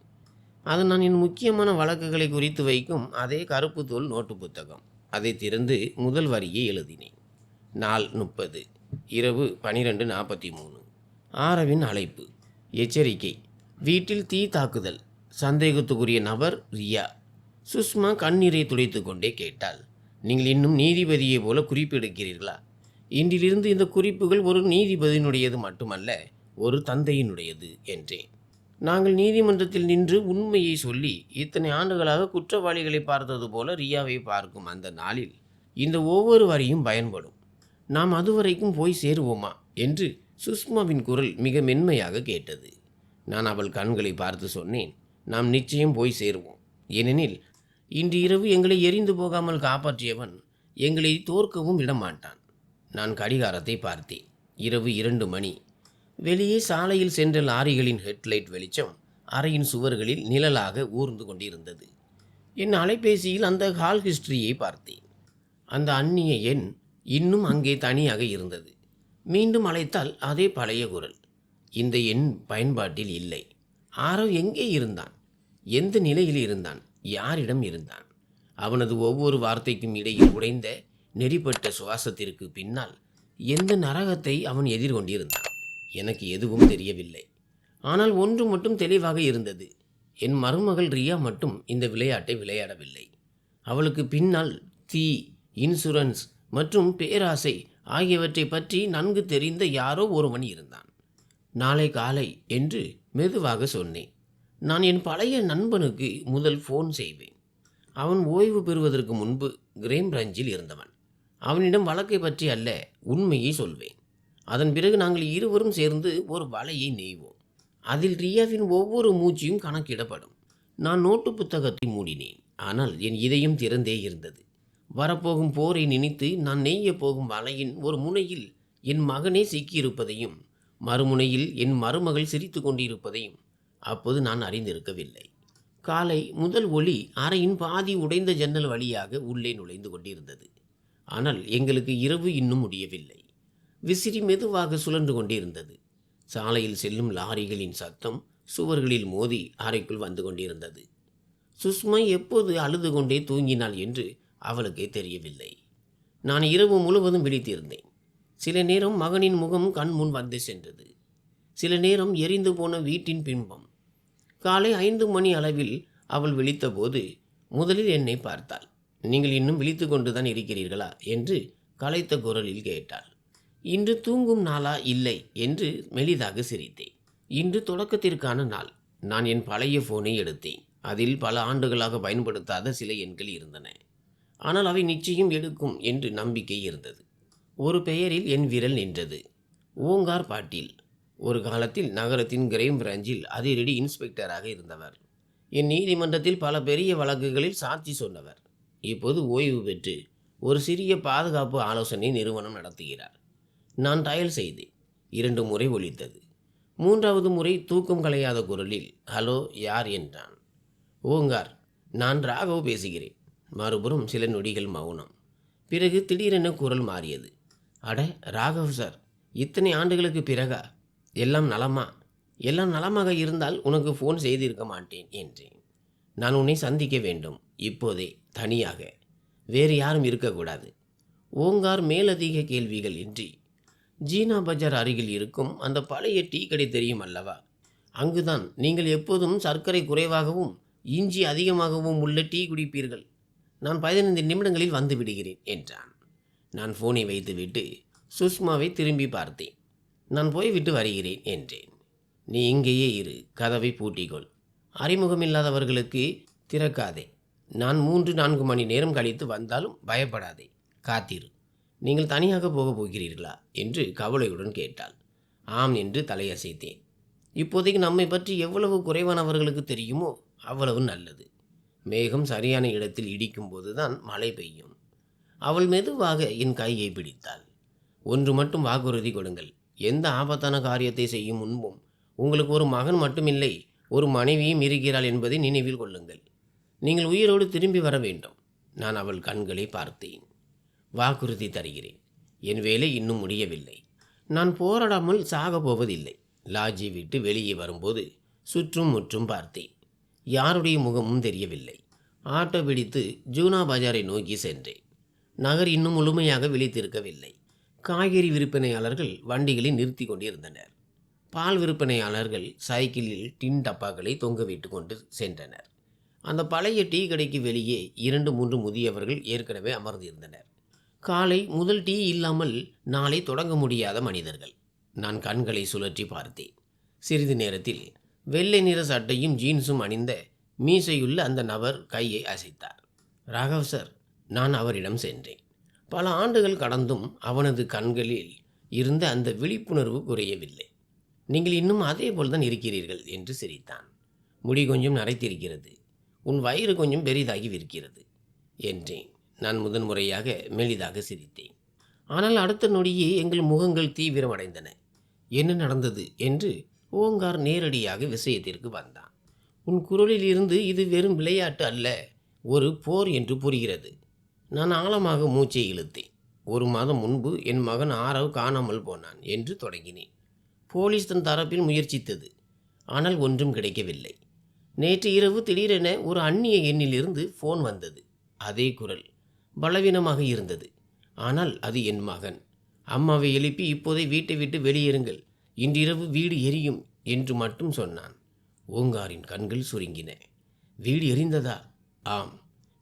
S1: அது நான் என் முக்கியமான வழக்குகளை குறித்து வைக்கும் அதே கருப்பு தோல் நோட்டு புத்தகம். அதை திறந்து முதல் வரியை எழுதினேன். நாள் 30, இரவு 12:43. ஆரவின் அழைப்பு. எச்சரிக்கை, வீட்டில் தீ தாக்குதல். சந்தேகத்துக்குரிய நபர் ரியா. சுஷ்மா கண்ணீரை துடைத்து கொண்டே கேட்டாள், நீங்கள் இன்னும் நீதிபதியை போல குறிப்பெடுக்கிறீர்களா? இன்றிலிருந்து இந்த குறிப்புகள் ஒரு நீதிபதியினுடையது மட்டுமல்ல, ஒரு தந்தையினுடையது என்றேன். நாங்கள் நீதிமன்றத்தில் நின்று உண்மையை சொல்லி இத்தனை ஆண்டுகளாக குற்றவாளிகளை பார்த்தது போல ரியாவை பார்க்கும் அந்த நாளில் இந்த ஒவ்வொரு வரியும் பயன்படும். நாம் அதுவரைக்கும் போய் சேருவோமா என்று சுஷ்மாவின் குரல் மிக மென்மையாக கேட்டது. நான் அவள் கண்களை பார்த்து சொன்னேன், நாம் நிச்சயம் போய் சேருவோம். ஏனெனில் இன்று இரவு எங்களை எரிந்து போகாமல் காப்பாற்றியவன் எங்களை தோற்கவும் விடமாட்டான். நான் கடிகாரத்தை பார்த்தேன். இரவு 2 மணி. வெளியே சாலையில் சென்ற லாரிகளின் ஹெட்லைட் வெளிச்சம் அறையின் சுவர்களில் நிழலாக ஊர்ந்து கொண்டிருந்தது. என் அலைபேசியில் அந்த கால் ஹிஸ்டரியை பார்த்தேன். அந்த அந்நிய எண் இன்னும் அங்கே தனியாக இருந்தது. மீண்டும் அழைத்தால் அதே பழைய குரல். இந்த எண் பயன்பாட்டில் இல்லை. ஆரவ் எங்கே இருந்தான்? எந்த நிலையில் இருந்தான்? யாரிடம் இருந்தான்? அவனது ஒவ்வொரு வார்த்தைக்கும் இடையில் உடைந்த நெறிப்பட்ட சுவாசத்திற்கு பின்னால் எந்த நரகத்தை அவன் எதிர்கொண்டிருந்தான்? எனக்கு எதுவும் தெரியவில்லை. ஆனால் ஒன்று மட்டும் தெளிவாக இருந்தது. என் மருமகள் ரியா மட்டும் இந்த விளையாட்டை விளையாடவில்லை. அவளுக்கு பின்னால் தீ, இன்சூரன்ஸ் மற்றும் பேராசை ஆகியவற்றை பற்றி நன்கு தெரிந்த யாரோ ஒருவன் இருந்தான். நாளை காலை என்று மெதுவாக சொன்னேன். நான் என் பழைய நண்பனுக்கு முதல் ஃபோன் செய்வேன். அவன் ஓய்வு பெறுவதற்கு முன்பு கிரேம் பிரான்ச்சில் இருந்தவன். அவனிடம் வழக்கை பற்றி அல்ல, உண்மையை சொல்வேன். அதன் பிறகு நாங்கள் இருவரும் சேர்ந்து ஒரு வலையை நெய்வோம். அதில் ரியாவின் ஒவ்வொரு மூச்சியும் கணக்கிடப்படும். நான் நோட்டு புத்தகத்தை மூடினேன். ஆனால் என் இதயம் திறந்தே இருந்தது. வரப்போகும் போரை நினைத்து நான் நெய்ய போகும் வலையின் ஒரு முனையில் என் மகனே சிக்கியிருப்பதையும் மறுமுனையில் என் மருமகள் சிரித்து கொண்டிருப்பதையும் அப்போது நான் அறிந்திருக்கவில்லை. காலை முதல் ஒளி அறையின் பாதி உடைந்த ஜன்னல் வழியாக உள்ளே நுழைந்து கொண்டிருந்தது. ஆனால் எங்களுக்கு இரவு இன்னும் முடியவில்லை. விசிறி மெதுவாக சுழன்று கொண்டிருந்தது. சாலையில் செல்லும் லாரிகளின் சத்தம் சுவர்களில் மோதி அறைக்குள் வந்து கொண்டிருந்தது. சுஷ்மா எப்போது அழுது கொண்டே தூங்கினாள் என்று அவளுக்கே தெரியவில்லை. நான் இரவு முழுவதும் விழித்திருந்தேன். சில நேரம் மகனின் முகம் கண் முன் வந்து சென்றது. சில நேரம் எரிந்து போன வீட்டின் பிம்பம். காலை 5 மணி அளவில் அவள் விழித்தபோது முதலில் என்னை பார்த்தாள். நீங்கள் இன்னும் விழித்து கொண்டுதான் இருக்கிறீர்களா என்று களைத்த குரலில் கேட்டாள். இன்று தூங்கும் நாளா? இல்லை என்று மெலிதாக சிரித்தேன். இன்று தொடக்கத்திற்கான நாள். நான் என் பழைய போனை எடுத்தேன். அதில் பல ஆண்டுகளாக பயன்படுத்தாத சில எண்கள் இருந்தன. ஆனால் அவை நிச்சயம் எடுக்கும் என்று நம்பிக்கை இருந்தது. ஒரு பெயரில் என் விரல் நின்றது. ஓங்கார் பாட்டீல். ஒரு காலத்தில் நகரத்தின் கிரைம் பிரான்ச்சில் அதிரடி இன்ஸ்பெக்டராக இருந்தவர். என் நீதிமன்றத்தில் பல பெரிய வழக்குகளில் சாட்சி சொன்னவர். இப்போது ஓய்வு பெற்று ஒரு சிறிய பாதுகாப்பு ஆலோசனை நிறுவனம் நடத்துகிறார். நான் டயல் செய்தேன். 2 முறை ஒலித்தது. 3வது முறை தூக்கம் கலையாத குரலில் ஹலோ யார் என்றான். ஓங்கார், நான் ராகவ் பேசுகிறேன். மறுபுறம் சில நொடிகள் மௌனம். பிறகு திடீரென குரல் மாறியது. அட ராகவ் சார், இத்தனை ஆண்டுகளுக்கு பிறகா? எல்லாம் நலமா? எல்லாம் நலமாக இருந்தால் உனக்கு ஃபோன் செய்திருக்க மாட்டேன் என்றேன். நான் உன்னை சந்திக்க வேண்டும், இப்போதே, தனியாக. வேறு யாரும் இருக்கக்கூடாது. ஓங்கார் மேலதிக கேள்விகள் இன்றி, ஜீனா பஜார் அருகில் இருக்கும் அந்த பழைய டீ கடை தெரியும் அல்லவா? அங்குதான் நீங்கள் எப்போதும் சர்க்கரை குறைவாகவும் இஞ்சி அதிகமாகவும் உள்ள டீ குடிப்பீர்கள். நான் 15 நிமிடங்களில் வந்து விடுகிறேன் என்றான். நான் ஃபோனை வைத்துவிட்டு சுஷ்மாவை திரும்பி பார்த்தேன். நான் போய்விட்டு வருகிறேன் என்றேன். நீ இங்கேயே இரு, கதவை பூட்டிக்கொள். அறிமுகமில்லாதவர்களுக்கு திறக்காதே. நான் 3-4 மணி நேரம் கழித்து வந்தாலும் பயப்படாதே, காத்திரு. நீங்கள் தனியாக போகப் போகிறீர்களா என்று கவலையுடன் கேட்டாள். ஆம் என்று தலையசைத்தேன். இப்போதைக்கு நம்மை பற்றி எவ்வளவு குறைவானவர்களுக்கு தெரியுமோ அவ்வளவு நல்லது. மேகம் சரியான இடத்தில் இடிக்கும் போதுதான் மழை பெய்யும். அவள் மெதுவாக என் கையை பிடித்தாள். ஒன்று மட்டும் வாக்குறுதி கொடுங்கள். எந்த ஆபத்தான காரியத்தை செய்யும் முன்பும் உங்களுக்கு ஒரு மகன் மட்டுமில்லை, ஒரு மனைவியும் இருக்கிறாள் என்பதை நினைவில் கொள்ளுங்கள். நீங்கள் உயிரோடு திரும்பி வர வேண்டும். நான் அவள் கண்களை பார்த்தேன். வாக்குறுதி தருகிறேன். என் வேலை இன்னும் முடியவில்லை. நான் போராடாமல் சாகப் போவதில்லை. லாட்ஜை விட்டு வெளியே வரும்போது சுற்றும் முற்றும் பார்த்தேன். யாருடைய முகமும் தெரியவில்லை. ஆட்டோ பிடித்து ஜூனா பஜாரை நோக்கி சென்றேன். நகர் இன்னும் முழுமையாக விழித்திருக்கவில்லை. காய்கறி விற்பனையாளர்கள் வண்டிகளை நிறுத்தி கொண்டிருந்தனர். பால் விற்பனையாளர்கள் சைக்கிளில் டின் டப்பாக்களை தொங்கவிட்டு கொண்டு சென்றனர். அந்த பழைய டீ கடைக்கு வெளியே 2-3 முதியவர்கள் ஏற்கனவே அமர்ந்திருந்தனர். காலை முதல் டீ இல்லாமல் நாளை தொடங்க முடியாத மனிதர்கள். நான் கண்களை சுழற்றி பார்த்தேன். சிறிது நேரத்தில் வெள்ளை நிற சட்டையும் ஜீன்ஸும் அணிந்த மீசையுள்ள அந்த நபர் கையை அசைத்தார். ராகவ் சார், நான் அவரிடம் சென்றேன். பல ஆண்டுகள் கடந்தும் அவனது கண்களில் இருந்த அந்த விழிப்புணர்வு குறையவில்லை. நீங்கள் இன்னும் அதே போல்தான் இருக்கிறீர்கள் என்று சிரித்தான். முடி கொஞ்சம் நரைத்திருக்கிறது, உன் வயிறு கொஞ்சம் பெரிதாகி இருக்கிறது என்றேன். நான் முதன்முறையாக மெலிதாக சிரித்தேன். ஆனால் அடுத்த நொடியே எங்கள் முகங்கள் தீவிரமடைந்தன. என்ன நடந்தது என்று ஓங்கார் நேரடியாக விஷயத்திற்கு வந்தான். உன் குரலில் இருந்து இது வெறும் விளையாட்டு அல்ல, ஒரு போர் என்று புரிகிறது. நான் ஆழமாக மூச்சை இழுத்தேன். 1 மாதம் முன்பு என் மகன் ஆரவ் காணாமல் போனான் என்று தொடங்கினேன். போலீஸ் தன் தரப்பில் முயற்சித்தது, ஆனால் ஒன்றும் கிடைக்கவில்லை. நேற்று இரவு திடீரென ஒரு அந்நிய எண்ணிலிருந்து ஃபோன் வந்தது. அதே குரல், பலவீனமாக இருந்தது. ஆனால் அது என் மகன். அம்மாவை எழுப்பி இப்போதே வீட்டை விட்டு வெளியேறுங்கள், இன்றிரவு வீடு எரியும் என்று மட்டும் சொன்னான். ஓங்காரின் கண்கள் சுருங்கின. வீடு எரிந்ததா? ஆம்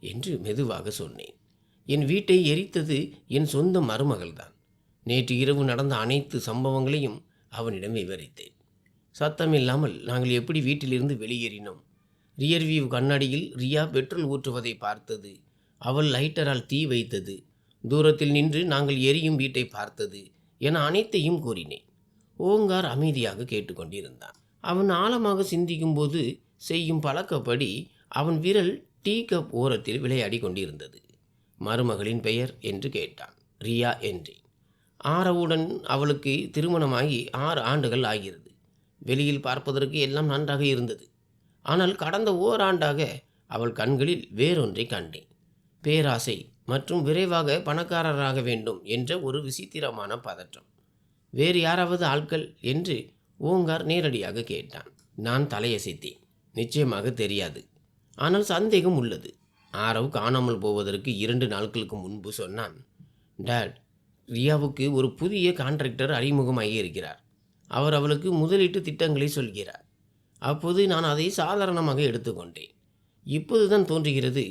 S1: என்று மெதுவாக சொன்னேன். என் வீட்டை எரித்தது என் சொந்த மருமகள்தான். நேற்று இரவு நடந்த அனைத்து சம்பவங்களையும் அவனிடம் விவரித்தேன். சத்தமில்லாமல் நாங்கள் எப்படி வீட்டிலிருந்து வெளியேறினோம், ரியர்வியூ கண்ணாடியில் ரியா பெட்ரோல் ஊற்றுவதை பார்த்தது, அவள் லைட்டரால் தீ வைத்தது, தூரத்தில் நின்று நாங்கள் எரியும் வீட்டை பார்த்தது என அனைத்தையும் கூறினேன். ஓங்கார் அமைதியாக கேட்டுக்கொண்டிருந்தான். அவன் ஆழமாக சிந்திக்கும் போது செய்யும் பழக்கப்படி அவன் விரல் டீ கப் ஓரத்தில் விளையாடி கொண்டிருந்தது. மருமகளின் பெயர் என்று கேட்டான். ரியா என்றேன். ஆரவுடன் அவளுக்கு திருமணமாகி 6 ஆண்டுகள் ஆகிறது. வெளியில் பார்ப்பதற்கு எல்லாம் நன்றாக இருந்தது. ஆனால் கடந்த ஓராண்டாக அவள் கண்களில் வேறொன்றை கண்டேன். பேராசை மற்றும் விரைவாக பணக்காரராக வேண்டும் என்ற ஒரு விசித்திரமான பதற்றம். வேறு யாராவது ஆட்கள் என்று ஓங்கார் நேரடியாக கேட்டான். நான் தலையசைத்தேன். நிச்சயமாக தெரியாது, ஆனால் சந்தேகம் உள்ளது. ஆரவ் காணாமல் போவதற்கு 2 நாட்களுக்கு முன்பு சொன்னான். டாட், ரியாவுக்கு ஒரு புதிய கான்ட்ராக்டர் அறிமுகமாகி இருக்கிறார். அவர் அவளுக்கு முதலீட்டு திட்டங்களை சொல்கிறார். அப்போது நான் அதை சாதாரணமாக எடுத்துக்கொண்டேன். இப்போதுதான் தோன்றுகிறது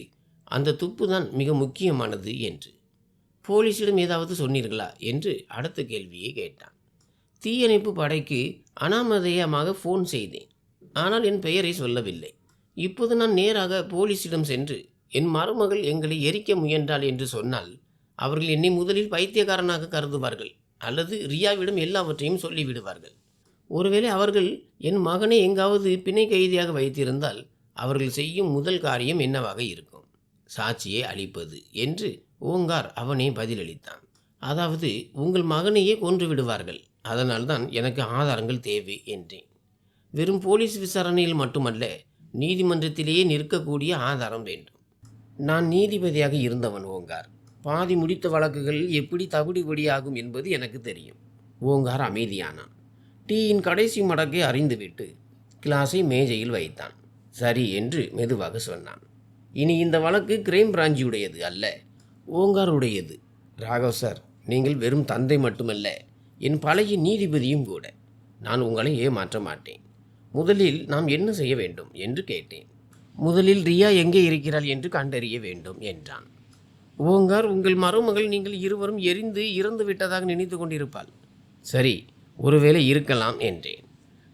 S1: அந்த துப்பு தான் மிக முக்கியமானது என்று. போலீஸிடம் ஏதாவது சொன்னீர்களா என்று அடுத்த கேள்வியை கேட்டான். தீயணைப்பு படைக்கு அனாமதேயமாக ஃபோன் செய்தேன், ஆனால் என் பெயரை சொல்லவில்லை. இப்போது நான் நேராக போலீஸிடம் சென்று என் மருமகள் எங்களை எரிக்க முயன்றாள் என்று சொன்னால் அவர்கள் என்னை முதலில் பைத்தியக்காரனாக கருதுவார்கள், அல்லது ரியாவிடம் எல்லாவற்றையும் சொல்லிவிடுவார்கள். ஒருவேளை அவர்கள் என் மகனை எங்காவது பிணை கைதியாக வைத்திருந்தால் அவர்கள் செய்யும் முதல் காரியம் என்னவாக இருக்கும்? சாட்சியை அளிப்பது என்று ஓங்கார் அவனே பதிலளித்தான். அதாவது உங்கள் மகனையே கொன்று விடுவார்கள், அதனால்தான் எனக்கு ஆதாரங்கள் தேவை என்றேன். வெறும் போலீஸ் விசாரணையில் மட்டுமல்ல, நீதிமன்றத்திலேயே நிற்கக்கூடிய ஆதாரம் வேண்டும். நான் நீதிபதியாக இருந்தவன் ஓங்கார். பாதி முடித்த வழக்குகள் எப்படி தவிடுபடியாகும் என்பது எனக்கு தெரியும். ஓங்கார் அமைதியானான். டீயின் கடைசி மடக்கை அறிந்துவிட்டு கிளாஸை மேஜையில் வைத்தான். சரி என்று மெதுவாக சொன்னான். இனி இந்த வழக்கு கிரைம் பிராஞ்சியுடையது அல்ல, ஓங்காருடையது. ராகவ் சார், நீங்கள் வெறும் தந்தை மட்டுமல்ல, என் பழைய நீதிபதியும் கூட. நான் உங்களை ஏமாற்ற மாட்டேன். முதலில் நாம் என்ன செய்ய வேண்டும் என்று கேட்டேன். முதலில் ரியா எங்கே இருக்கிறாள் என்று கண்டறிய வேண்டும் என்றான். ஓங்கார், உங்கள் மருமகள் நீங்கள் இருவரும் எரிந்து இறந்து விட்டதாக நினைத்து கொண்டிருப்பாள். சரி, ஒருவேளை இருக்கலாம் என்றேன்.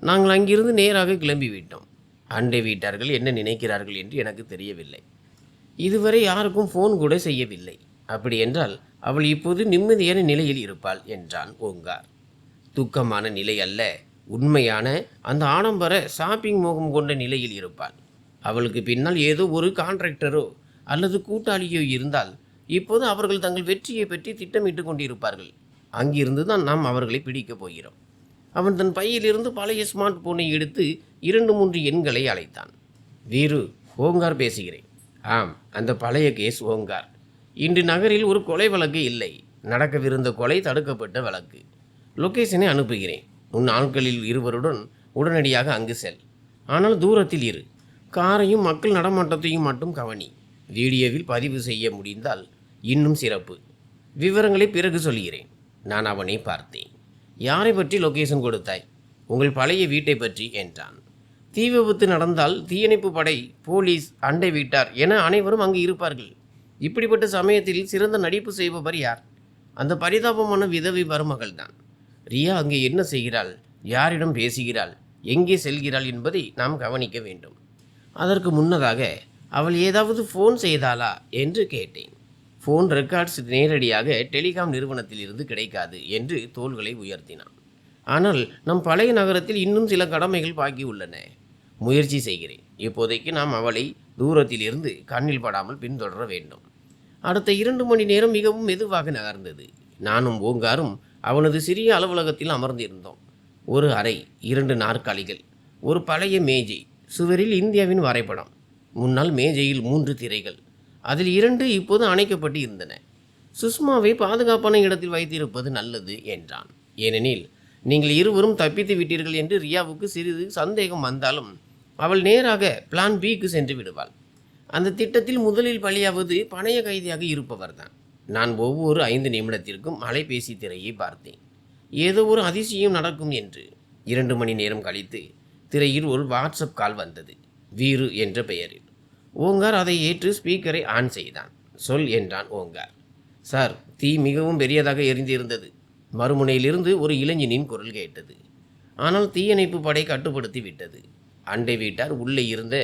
S1: நாங்கள் அங்கிருந்து நேராக கிளம்பிவிட்டோம். அண்டை வீட்டார்கள் என்ன நினைக்கிறார்கள் என்று எனக்கு தெரியவில்லை. இதுவரை யாருக்கும் ஃபோன் கூட செய்யவில்லை. அப்படி என்றால் அவள் இப்போது நிம்மதியான நிலையில் இருப்பாள் என்றான் ஓங்கார். துக்கமான நிலை அல்ல, உண்மையான அந்த ஆடம்பர ஷாப்பிங் மோகம் கொண்ட நிலையில் இருப்பாள். அவளுக்கு பின்னால் ஏதோ ஒரு கான்ட்ராக்டரோ அல்லது கூட்டாளியோ இருந்தால் இப்போது அவர்கள் தங்கள் வெற்றியை பற்றி திட்டமிட்டு கொண்டிருப்பார்கள். அங்கிருந்து தான் நாம் அவர்களை பிடிக்கப் போகிறோம். அவன் தன் பையிலிருந்து பழைய ஸ்மார்ட் போனை எடுத்து 2-3 எண்களை அழைத்தான். வீரு, ஓங்கார் பேசுகிறேன். ஆம், அந்த பழைய கேஸ் ஓங்கார். இன்று நகரில் ஒரு கொலை வழக்கு இல்லை. நடக்கவிருந்த கொலை தடுக்கப்பட்ட வழக்கு. லொக்கேஷனை அனுப்புகிறேன். உன் ஆட்களில் இருவருடன் உடனடியாக அங்கு செல். ஆனால் தூரத்தில் இரு. காரையும் மக்கள் நடமாட்டத்தையும் மட்டும் கவனி. வீடியோவில் பதிவு செய்ய முடிந்தால் இன்னும் சிறப்பு. விவரங்களை பிறகு சொல்கிறேன். நான் அவனை பார்த்தேன். யாரை பற்றி லொக்கேஷன் கொடுத்தாய்? உங்கள் பழைய வீட்டை பற்றி என்றான். தீ விபத்து நடந்தால் தீயணைப்பு படை, போலீஸ், அண்டை வீட்டார் என அனைவரும் அங்கு இருப்பார்கள். இப்படிப்பட்ட சமயத்தில் சிறந்த நடிப்பு செய்பவர் யார்? அந்த பரிதாபமான விதவை மருமகள் தான். ரியா அங்கே என்ன செய்கிறாள், யாரிடம் பேசுகிறாள், எங்கே செல்கிறாள் என்பதை நாம் கவனிக்க வேண்டும். அதற்கு முன்னதாக அவள் ஏதாவது ஃபோன் செய்தாளா என்று கேட்டேன். ஃபோன் ரெக்கார்ட்ஸ் நேரடியாக டெலிகாம் நிறுவனத்தில் இருந்து கிடைக்காது என்று தோள்களை உயர்த்தினான். ஆனால் நம் பழைய நகரத்தில் இன்னும் சில கடமைகள் பாக்கி உள்ளன. முயற்சி செய்கிறேன். இப்போதைக்கு நாம் அவளை தூரத்தில் இருந்து கண்ணில் படாமல் பின்தொடர வேண்டும். அடுத்த 2 மணி நேரம் மிகவும் மெதுவாக நகர்ந்தது. நானும் ஓங்காரும் அவனது சிறிய அலுவலகத்தில் அமர்ந்திருந்தோம். ஒரு அறை, 2 நாற்காலிகள், ஒரு பழைய மேஜை, சுவரில் இந்தியாவின் வரைபடம். முன்னால் மேஜையில் 3 திரைகள். அதில் 2 இப்போது அணைக்கப்பட்டு இருந்தன. சுஷ்மாவை பாதுகாப்பான இடத்தில் வைத்திருப்பது நல்லது என்றான். ஏனெனில் நீங்கள் இருவரும் தப்பித்து விட்டீர்கள் என்று ரியாவுக்கு சிறிது சந்தேகம் வந்தாலும் அவள் நேராக பிளான் பிக்கு சென்று விடுவாள். அந்த திட்டத்தில் முதலில் பலியாவது பணைய கைதியாக இருப்பவர்தான். நான் ஒவ்வொரு 5 நிமிடத்திற்கும் அலைபேசி திரையை பார்த்தேன். ஏதோ ஒரு அதிசயம் நடக்கும் என்று. 2 மணி நேரம் கழித்து திரையில் ஒரு வாட்ஸ்அப் கால் வந்தது, வீரு என்ற பெயரில். ஓங்கார் அதை ஏற்று ஸ்பீக்கரை ஆன் செய்தான். சொல் என்றான் ஓங்கார். சார், தீ மிகவும் பெரியதாக எரிந்திருந்தது. மறுமுனையிலிருந்து ஒரு இளைஞனின் குரல் கேட்டது. ஆனால் தீயணைப்பு படை கட்டுப்படுத்தி விட்டது. அண்டை வீட்டார் உள்ளே இருந்த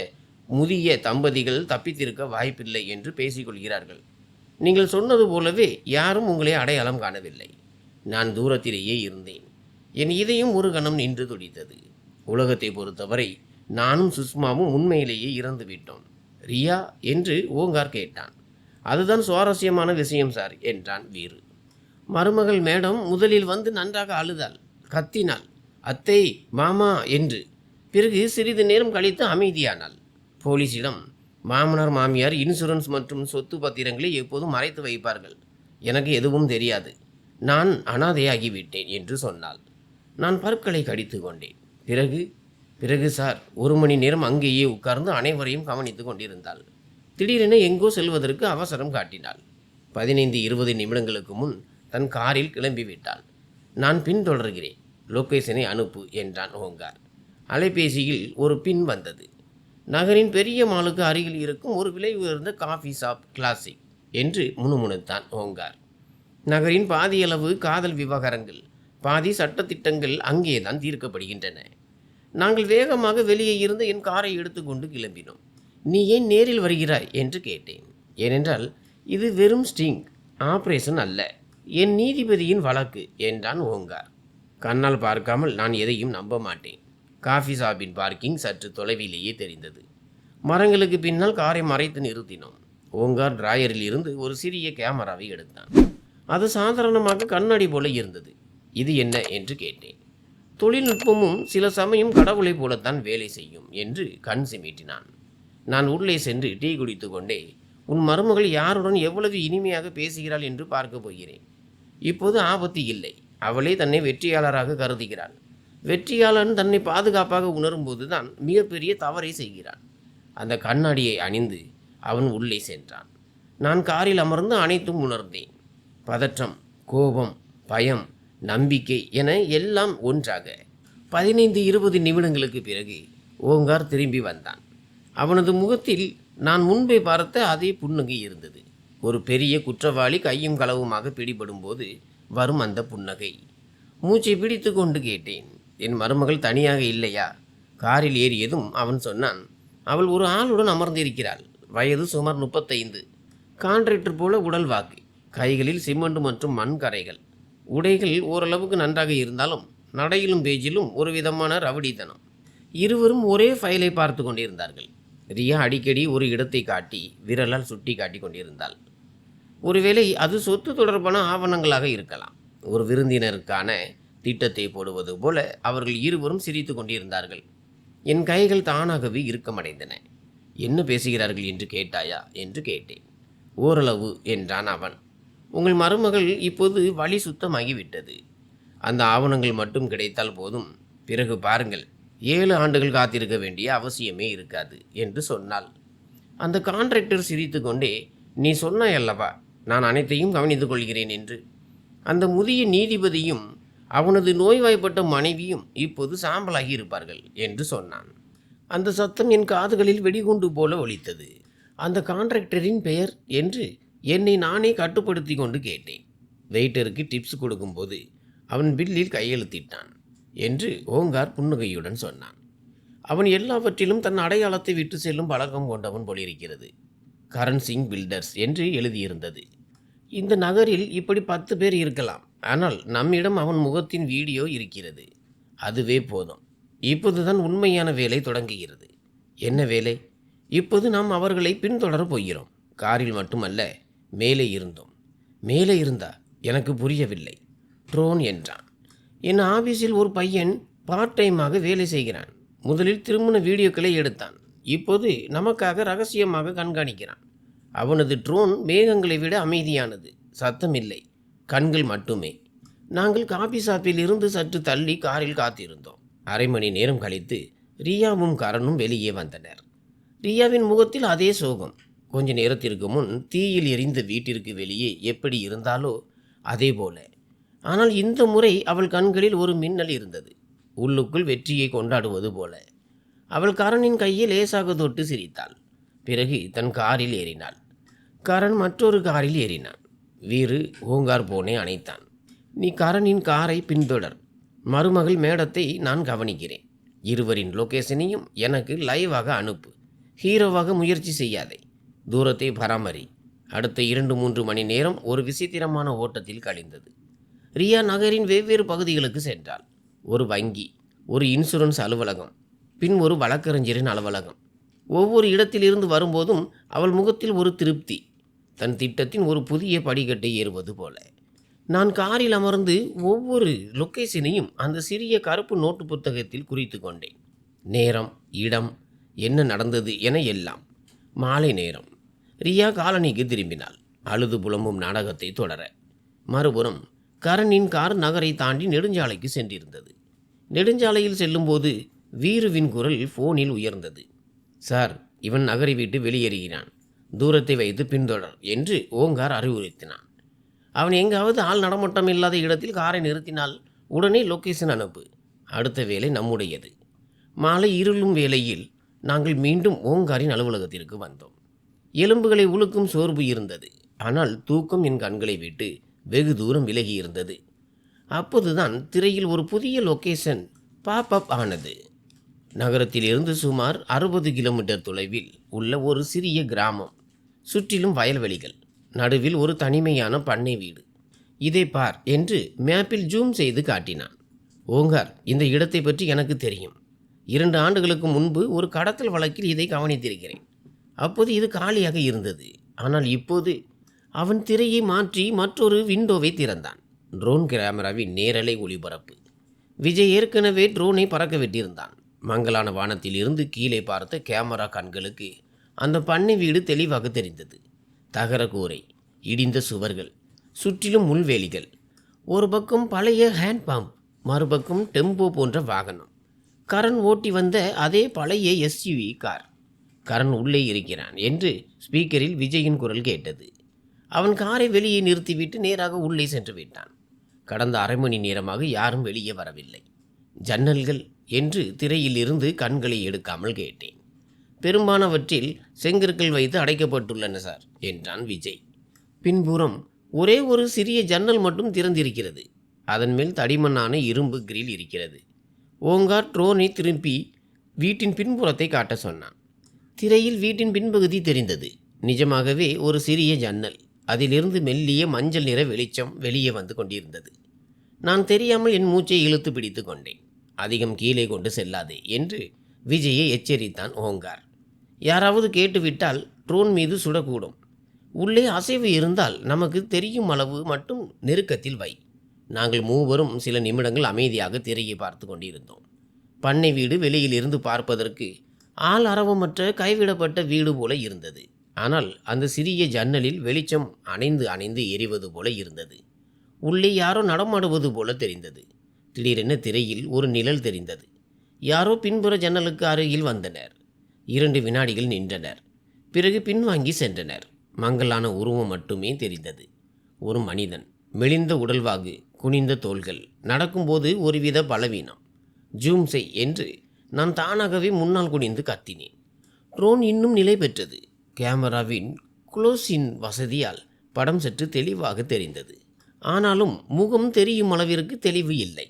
S1: முதிய தம்பதிகள் தப்பித்திருக்க வாய்ப்பில்லை என்று பேசிக்கொள்கிறார்கள். நீங்கள் சொன்னது போலவே யாரும் உங்களை அடையாளம் காணவில்லை. நான் தூரத்திலேயே இருந்தேன். என் இதயம் ஒரு கணம் நின்று துடித்தது. உலகத்தை பொறுத்தவரை நானும் சுஷ்மாவும் உண்மையிலேயே இறந்து விட்டோம். ரியா என்று ஓங்கார் கேட்டான். அதுதான் சுவாரஸ்யமான விஷயம் சார் என்றான் வீரு. மருமகள் மேடம் முதலில் வந்து நன்றாக அழுதாள், கத்தினாள், அத்தை, மாமா என்று. பிறகு சிறிது நேரம் கழித்து அமைதியானாள். போலீஸிடம் மாமனார் மாமியார் இன்சூரன்ஸ் மற்றும் சொத்து பத்திரங்களை எப்போதும் மறைத்து வைப்பார்கள். எனக்கு எதுவும் தெரியாது. நான் அனாதையாகிவிட்டேன் என்று சொன்னாள். நான் பற்களை கடித்து கொண்டேன். பிறகு சார் 1 மணி நேரம் அங்கேயே உட்கார்ந்து அனைவரையும் கவனித்து கொண்டிருந்தாள். திடீரென எங்கோ செல்வதற்கு அவசரம் காட்டினாள். 15-20 நிமிடங்களுக்கு முன் தன் காரில் கிளம்பிவிட்டாள். நான் பின்தொடர்கிறேன். லொக்கேஷனை அனுப்பு என்றான் ஓங்கார். அலைபேசியில் ஒரு பின் வந்தது. நகரின் பெரிய மாலுக்கு அருகில் இருக்கும் ஒரு விலை உயர்ந்த காஃபி ஷாப், கிளாசிக் என்று முணுமுணுத்தான் ஓங்கார். நகரின் பாதியளவு காதல் விவகாரங்கள், பாதி சட்டத்திட்டங்கள் அங்கேதான் தீர்க்கப்படுகின்றன. நாங்கள் வேகமாக வெளியே இருந்து என் காரை எடுத்துக்கொண்டு கிளம்பினோம். நீ ஏன் நேரில் வருகிறாய் என்று கேட்டேன். ஏனென்றால் இது வெறும் ஸ்டிங் ஆபரேஷன் அல்ல, என் நீதிபதியின் வழக்கு என்றான் ஓங்கார். கண்ணால் பார்க்காமல் நான் எதையும் நம்ப மாட்டேன். காஃபி ஷாப்பின் பார்க்கிங் சற்று தொலைவிலேயே தெரிந்தது. மரங்களுக்கு பின்னால் காரை மறைத்து நிறுத்தினோம். ஓங்கார் டிராயரில் இருந்து ஒரு சிறிய கேமராவை எடுத்தான். அது சாதாரணமாக கண்ணாடி போல இருந்தது. இது என்ன என்று கேட்டேன். தொழில்நுட்பமும் சில சமயம் கடவுளை போலத்தான் வேலை செய்யும் என்று கண் சிமிட்டினான். நான் உள்ளே சென்று டீ குடித்து கொண்டே, உன் மருமகள் யாருடன் எவ்வளவு இனிமையாக பேசுகிறாள் என்று பார்க்க போகிறேன். இப்போது ஆபத்து இல்லை. அவளே தன்னை வெற்றியாளராக கருதுகிறாள். வெற்றியாளன் தன்னை பாதுகாப்பாக உணரும்போது தான் மிகப்பெரிய தவறை செய்கிறான். அந்த கண்ணாடியை அணிந்து அவன் உள்ளே சென்றான். நான் காரில் அமர்ந்து அனைத்தும் உணர்ந்தேன். பதற்றம், கோபம், பயம், நம்பிக்கை என எல்லாம் ஒன்றாக. 15-20 நிமிடங்களுக்கு பிறகு ஓங்கார் திரும்பி வந்தான். அவனது முகத்தில் நான் முன்பே பார்த்த அதே புன்னகை இருந்தது. ஒரு பெரிய குற்றவாளி கையும் களவுமாக பிடிபடும் போது வரும் அந்த புன்னகை. மூச்சை பிடித்து கொண்டு கேட்டேன், என் மருமகள் தனியாக இல்லையா? காரில் ஏறியதும் அவன் சொன்னான், அவள் ஒரு ஆளுடன் அமர்ந்திருக்கிறாள். வயது சுமார் 35. கான்ட்ராக்டர் போல உடல் வாக்கு, கைகளில் சிமெண்ட் மற்றும் மண் கரைகள். உடைகள் ஓரளவுக்கு நன்றாக இருந்தாலும் நடையிலும் பேஜிலும் ஒரு விதமான ரவுடித்தனம். இருவரும் ஒரே ஃபைலை பார்த்து கொண்டிருந்தார்கள். ரியா அடிக்கடி ஒரு இடத்தை காட்டி விரலால் சுட்டி காட்டி கொண்டிருந்தாள். ஒருவேளை அது சொத்து தொடர்பான ஆவணங்களாக இருக்கலாம். ஒரு விருந்தினருக்கான திட்டத்தை போடுவது போல அவர்கள் இருவரும் சிரித்து கொண்டிருந்தார்கள். என் கைகள் தானாகவே இறுக்கமடைந்தன. என்ன பேசுகிறார்கள் என்று கேட்டாயா என்று கேட்டேன். ஓரளவு என்றான் அவன். உங்கள் மருமகள் இப்போது வழி சுத்தமாகிவிட்டது. அந்த ஆவணங்கள் மட்டும் கிடைத்தால் போதும். பிறகு பாருங்கள், 7 ஆண்டுகள் காத்திருக்க வேண்டிய அவசியமே இருக்காது என்று சொன்னாள். அந்த கான்ட்ராக்டர் சிரித்து கொண்டே, நீ சொன்னாயல்லவா நான் அனைத்தையும் கவனித்துக் கொள்கிறேன் என்று. அந்த முதிய நீதிபதியும் அவனது நோய்வாய்ப்பட்ட மனைவியும் இப்போது சாம்பலாகி இருப்பார்கள் என்று சொன்னான். அந்த சத்தம் என் காதுகளில் வெடிகுண்டு போல ஒலித்தது. அந்த கான்ட்ராக்டரின் பெயர் என்று என்னை நானே கட்டுப்படுத்தி கொண்டு கேட்டேன். வெயிட்டருக்கு டிப்ஸ் கொடுக்கும்போது அவன் பில்லில் கையெழுத்திட்டான் என்று ஓங்கார் புன்னகையுடன் சொன்னான். அவன் எல்லாவற்றிலும் தன் அடையாளத்தை விட்டு செல்லும் பழக்கம் கொண்டவன் போலிருக்கிறது. கரண் சிங் பில்டர்ஸ் என்று எழுதியிருந்தது. இந்த நகரில் இப்படி 10 பேர் இருக்கலாம். ஆனால் நம்மிடம் அவன் முகத்தின் வீடியோ இருக்கிறது. அதுவே போதும். இப்போதுதான் உண்மையான வேலை தொடங்குகிறது. என்ன வேலை? இப்போது நாம் அவர்களை பின்தொடரப் போகிறோம். காரில் மட்டுமல்ல, மேலே இருந்தோம். மேலே இருந்தா? எனக்கு புரியவில்லை. ட்ரோன் என்றான். என் ஆபீஸில் ஒரு பையன் பார்ட் டைமாக வேலை செய்கிறான். முதலில் திருமண வீடியோக்களை எடுத்தான். இப்போது நமக்காக ரகசியமாக கண்காணிக்கிறான். அவனது ட்ரோன் மேகங்களை விட அமைதியானது. சத்தம் இல்லை, கண்கள் மட்டுமே. நாங்கள் காபி ஷாப்பில் இருந்து சற்று தள்ளி காரில் காத்திருந்தோம். அரை மணி நேரம் கழித்து ரியாவும் கரனும் வெளியே வந்தனர். ரியாவின் முகத்தில் அதே சோகம். கொஞ்ச நேரத்திற்கு முன் தீயில் எரிந்த வீட்டிற்கு வெளியே எப்படி இருந்தாலோ அதே போல. ஆனால் இந்த முறை அவள் கண்களில் ஒரு மின்னல் இருந்தது. உள்ளுக்குள் வெற்றியை கொண்டாடுவது போல. அவள் கரனின் கையை லேசாக தொட்டு சிரித்தாள். பிறகு தன் காரில் ஏறினாள். கரண் மற்றொரு காரில் ஏறினான். வீறு ஓங்கார் போனே அணைத்தான். நீ கரனின் காரை பின்தொடர். மருமகள் மேடத்தை நான் கவனிக்கிறேன். இருவரின் லொகேஷனையும் எனக்கு லைவாக அனுப்பு. ஹீரோவாக முயற்சி செய்யாதே. தூரத்தை பராமரி. அடுத்த 2-3 மணி நேரம் ஒரு விசித்திரமான ஓட்டத்தில் கழிந்தது. ரியா நகரின் வெவ்வேறு பகுதிகளுக்கு சென்றாள். ஒரு வங்கி, ஒரு இன்சூரன்ஸ் அலுவலகம், பின் ஒரு வழக்கறிஞரின் அலுவலகம். ஒவ்வொரு இடத்திலிருந்து வரும்போதும் அவள் முகத்தில் ஒரு திருப்தி. தன் திட்டத்தின் ஒரு புதிய படிக்கட்டை ஏறுவது போல. நான் காரில் அமர்ந்து ஒவ்வொரு லொக்கேஷனையும் அந்த சிறிய கருப்பு நோட்டு புத்தகத்தில் குறித்து கொண்டேன். நேரம், இடம், என்ன நடந்தது என எல்லாம். மாலை நேரம். ரியா காலனிக்கு திரும்பினாள். அழுது புலம்பும் நாடகத்தை தொடர. மறுபுறம் கரனின் கார் நகரை தாண்டி நெடுஞ்சாலைக்கு சென்றிருந்தது. நெடுஞ்சாலையில் செல்லும்போது வீருவின் குரல் ஃபோனில் உயர்ந்தது. சார், இவன் நகரை விட்டு வெளியேறுகிறான். தூரத்தை வைத்து பின்தொடர் என்று ஓங்கார் அறிவுறுத்தினான். அவன் எங்காவது ஆள் நடமாட்டம் இல்லாத இடத்தில் காரை நிறுத்தினால் உடனே லொக்கேஷன் அனுப்பு. அடுத்த வேலை நம்முடையது. மாலை இருளும் வேளையில் நாங்கள் மீண்டும் ஓங்காரின் அலுவலகத்திற்கு வந்தோம். எலும்புகளை உழுக்கும் சோர்வு இருந்தது. ஆனால் தூக்கம் என் கண்களை விட்டு வெகு தூரம் விலகி இருந்தது. அப்போதுதான் திரையில் ஒரு புதிய லொக்கேஷன் பாப் அப் ஆனது. நகரத்திலிருந்து சுமார் 60 கிலோமீட்டர் தொலைவில் உள்ள ஒரு சிறிய கிராமம். சுற்றிலும் வயல்வெளிகள். நடுவில் ஒரு தனிமையான பண்ணை வீடு. இதை பார் என்று மேப்பில் ஜூம் செய்து காட்டினான். ஓங்கார், இந்த இடத்தை பற்றி எனக்கு தெரியும். 2 ஆண்டுகளுக்கு முன்பு ஒரு கடத்தல் வழக்கில் இதை கவனித்திருக்கிறேன். அப்போது இது காலியாக இருந்தது. ஆனால் இப்போது அவன் திரையை மாற்றி மற்றொரு விண்டோவை திறந்தான். ட்ரோன் கேமராவின் நேரலை ஒளிபரப்பு. விஜய் ஏற்கனவே ட்ரோனை பறக்க விட்டிருந்தான். மங்கலான வானத்தில் இருந்து கீழே பார்த்த கேமரா கண்களுக்கு அந்த பண்ணை வீடு தெளிவாக தெரிந்தது. தகர கூரை, இடிந்த சுவர்கள், சுற்றிலும் முள்வேலிகள். ஒரு பக்கம் பழைய ஹேண்ட் பம்ப், மறுபக்கம் டெம்போ போன்ற வாகனம். கரண் ஓட்டி வந்த அதே பழைய எஸ்யூவி கார். கரண் உள்ளே இருக்கிறான் என்று ஸ்பீக்கரில் விஜயின் குரல் கேட்டது. அவன் காரை வெளியே நிறுத்திவிட்டு நேராக உள்ளே சென்று விட்டான். கடந்த அரை மணி நேரமாக யாரும் வெளியே வரவில்லை. ஜன்னல்கள் என்று திரையில் இருந்து கண்களை எடுக்காமல் கேட்டேன். பெரும்பாலானவற்றில் செங்கற்கள் வைத்து அடைக்கப்பட்டுள்ளன சார் என்றான் விஜய். பின்புறம் ஒரே ஒரு சிறிய ஜன்னல் மட்டும் திறந்திருக்கிறது. அதன் மேல் தடிமண்ணான இரும்பு கிரில் இருக்கிறது. ஓங்கார் ட்ரோனை திருப்பி வீட்டின் பின்புறத்தை காட்ட சொன்னான். திரையில் வீட்டின் பின்பகுதி தெரிந்தது. நிஜமாகவே ஒரு சிறிய ஜன்னல். அதிலிருந்து மெல்லிய மஞ்சள் நிற வெளிச்சம் வெளியே வந்து கொண்டிருந்தது. நான் தெரியாமல் என் மூச்சை இழுத்து பிடித்து கொண்டேன். அதிகம் கீழே கொண்டு செல்லாதே என்று விஜயை எச்சரித்தான் ஓங்கார். யாராவது கேட்டுவிட்டால் ட்ரோன் மீது சுடக்கூடும். உள்ளே அசைவு இருந்தால் நமக்கு தெரியும் அளவு மட்டும் நெருக்கத்தில் வை. நாங்கள் மூவரும் சில நிமிடங்கள் அமைதியாக திரையை பார்த்து கொண்டிருந்தோம். பண்ணை வீடு வெளியில் இருந்து பார்ப்பதற்கு ஆள் அரவமற்ற கைவிடப்பட்ட வீடு போல இருந்தது. ஆனால் அந்த சிறிய ஜன்னலில் வெளிச்சம் அணைந்து எரிவது போல இருந்தது. உள்ளே யாரோ நடமாடுவது போல தெரிந்தது. திடீரென திரையில் ஒரு நிழல் தெரிந்தது. யாரோ பின்புற ஜன்னலுக்கு அருகில் வந்தனர். 2 வினாடிகள் நின்றனர். பிறகு பின்வாங்கி சென்றனர். மங்கலான உருவம் மட்டுமே தெரிந்தது. ஒரு மனிதன், மெலிந்த உடல்வாகு, குனிந்த தோள்கள், நடக்கும்போது ஒருவித பலவீனம். ஜூம் செய் என்று நான் தானாகவே முன்னால் குனிந்து கத்தினேன். ட்ரோன் இன்னும் நிலை பெற்றது. கேமராவின் குளோஸின் வசதியால் படம் சற்று தெளிவாக தெரிந்தது. ஆனாலும் முகம் தெரியும் அளவிற்கு தெளிவு இல்லை.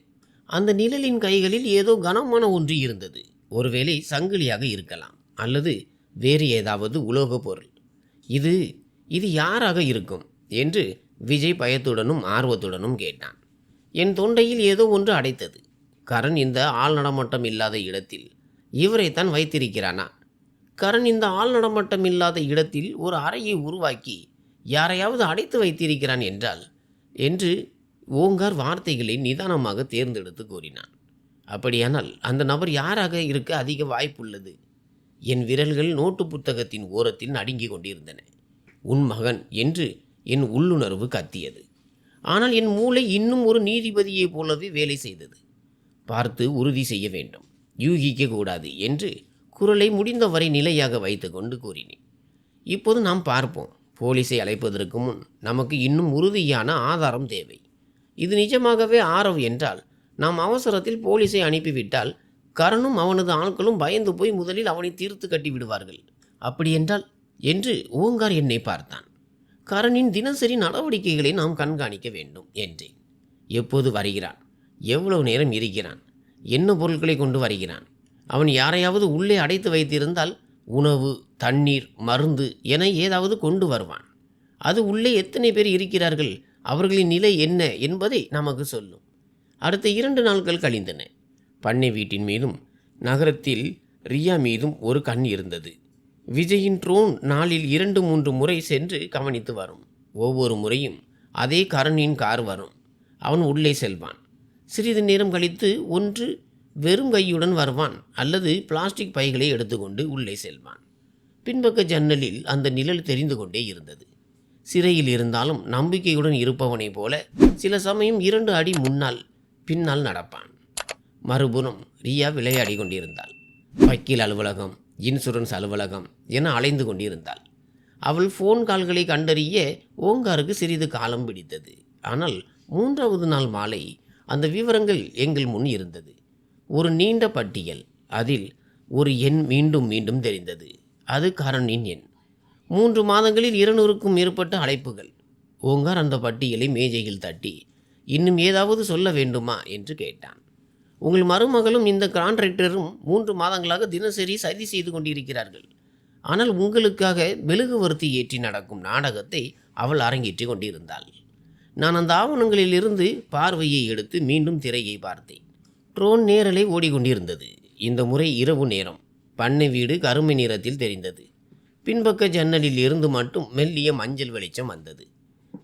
S1: அந்த நிழலின் கைகளில் ஏதோ கனமான ஒன்று இருந்தது. ஒருவேளை சங்கிலியாக இருக்கலாம், அல்லது வேறு ஏதாவது உலோக பொருள். இது யாராக இருக்கும் என்று விஜய் பயத்துடனும் ஆர்வத்துடனும் கேட்டான். என் தொண்டையில் ஏதோ ஒன்று அடைத்தது. கரண் இந்த ஆள் நடமாட்டம் இல்லாத இடத்தில் இவரைத்தான் வைத்திருக்கிறானா? கரண் இந்த ஆள் நடமாட்டம் இல்லாத இடத்தில் ஒரு அறையை உருவாக்கி யாரையாவது அடைத்து வைத்திருக்கிறான் என்றால் என்று ஓங்கார் வார்த்தைகளை நிதானமாக தேர்ந்தெடுத்து கூறினான். அப்படியானால் அந்த நபர் யாராக இருக்க அதிக வாய்ப்புள்ளது? என் விரல்கள் நோட்டு புத்தகத்தின் ஓரத்தில் நடுங்கிக் கொண்டிருந்தன. உன் மகன் என்று என் உள்ளுணர்வு கத்தியது. ஆனால் என் மூளை இன்னும் ஒரு நீதிபதியைப் போலவே வேலை செய்தது. பார்த்து உறுதி செய்ய வேண்டும், யூகிக்க கூடாது என்று குரலை முடிந்தவரை நிலையாக வைத்து கொண்டு கூறினேன். இப்போது நாம் பார்ப்போம். போலீஸை அழைப்பதற்கு முன் நமக்கு இன்னும் உறுதியான ஆதாரம் தேவை. இது நிஜமாகவே ஆரவ் என்றால் நாம் அவசரத்தில் போலீஸை அனுப்பிவிட்டால் கரணும் அவனது ஆட்களும் பயந்து போய் முதலில் அவனை தீர்த்து கட்டி விடுவார்கள். அப்படியென்றால் என்று ஓங்கார் என்னை பார்த்தான். கரணின் தினசரி நடவடிக்கைகளை நாம் கண்காணிக்க வேண்டும் என்றேன். எப்போது வருகிறான், எவ்வளவு நேரம் இருக்கிறான், என்ன பொருட்களை கொண்டு வருகிறான், அவன் யாரையாவது உள்ளே அடைத்து வைத்திருந்தால் உணவு, தண்ணீர், மருந்து என ஏதாவது கொண்டு வருவான். அது உள்ளே எத்தனை பேர் இருக்கிறார்கள், அவர்களின் நிலை என்ன என்பதை நமக்கு சொல்லும். அடுத்த 2 நாட்கள் கழிந்தன. பண்ணை வீட்டின் மீதும் நகரத்தில் ரியா மீதும் ஒரு கண் இருந்தது. விஜயின் ட்ரோன் நாளில் 2-3 முறை சென்று கவனித்து வரும். ஒவ்வொரு முறையும் அதே கரணின் கார் வரும். அவன் உள்ளே செல்வான். சிறிது நேரம் கழித்து ஒன்று வெறும் கையுடன் வருவான், அல்லது பிளாஸ்டிக் பைகளை எடுத்துக்கொண்டு உள்ளே செல்வான். பின்பக்க ஜன்னலில் அந்த நிழல் தெரிந்து கொண்டே இருந்தது. சிறையில் இருந்தாலும் நம்பிக்கையுடன் இருப்பவனைப் போல சில சமயம் 2 அடி முன்னால் பின்னால் நடப்பான். மறுபுறம் ரியா விளையாடி கொண்டிருந்தாள். வக்கீல் அலுவலகம், இன்சூரன்ஸ் அலுவலகம் என அலைந்து கொண்டிருந்தாள். அவள் ஃபோன் கால்களை கண்டறிய ஓங்காருக்கு சிறிது காலம் பிடித்தது. ஆனால் 3வது நாள் மாலை அந்த விவரங்கள் எங்கள் முன் இருந்தது. ஒரு நீண்ட பட்டியல். அதில் ஒரு எண் மீண்டும் மீண்டும் தெரிந்தது. அது கரணின் எண். 3 மாதங்களில் 200க்கும் மேற்பட்ட அழைப்புகள். ஓங்கார் அந்த பட்டியலை மேஜையில் தட்டி, இன்னும் ஏதாவது சொல்ல வேண்டுமா என்று கேட்டான். உங்கள் மருமகளும் இந்த கான்ட்ராக்டரும் 3 மாதங்களாக தினசரி சதி செய்து கொண்டிருக்கிறார்கள். ஆனால் உங்களுக்காக மெழுகுவர்த்தி ஏற்றி நடக்கும் நாடகத்தை அவள் அரங்கேற்றி கொண்டிருந்தாள். நான் அந்த ஆவணங்களில் இருந்து பார்வையை எடுத்து மீண்டும் திரையை பார்த்தேன். ட்ரோன் நேரலை ஓடிக்கொண்டிருந்தது. இந்த முறை இரவு நேரம். பண்ணை வீடு கருமை நிறத்தில் தெரிந்தது. பின்பக்க ஜன்னலில் இருந்து மட்டும் மெல்லிய மஞ்சள் வெளிச்சம் வந்தது.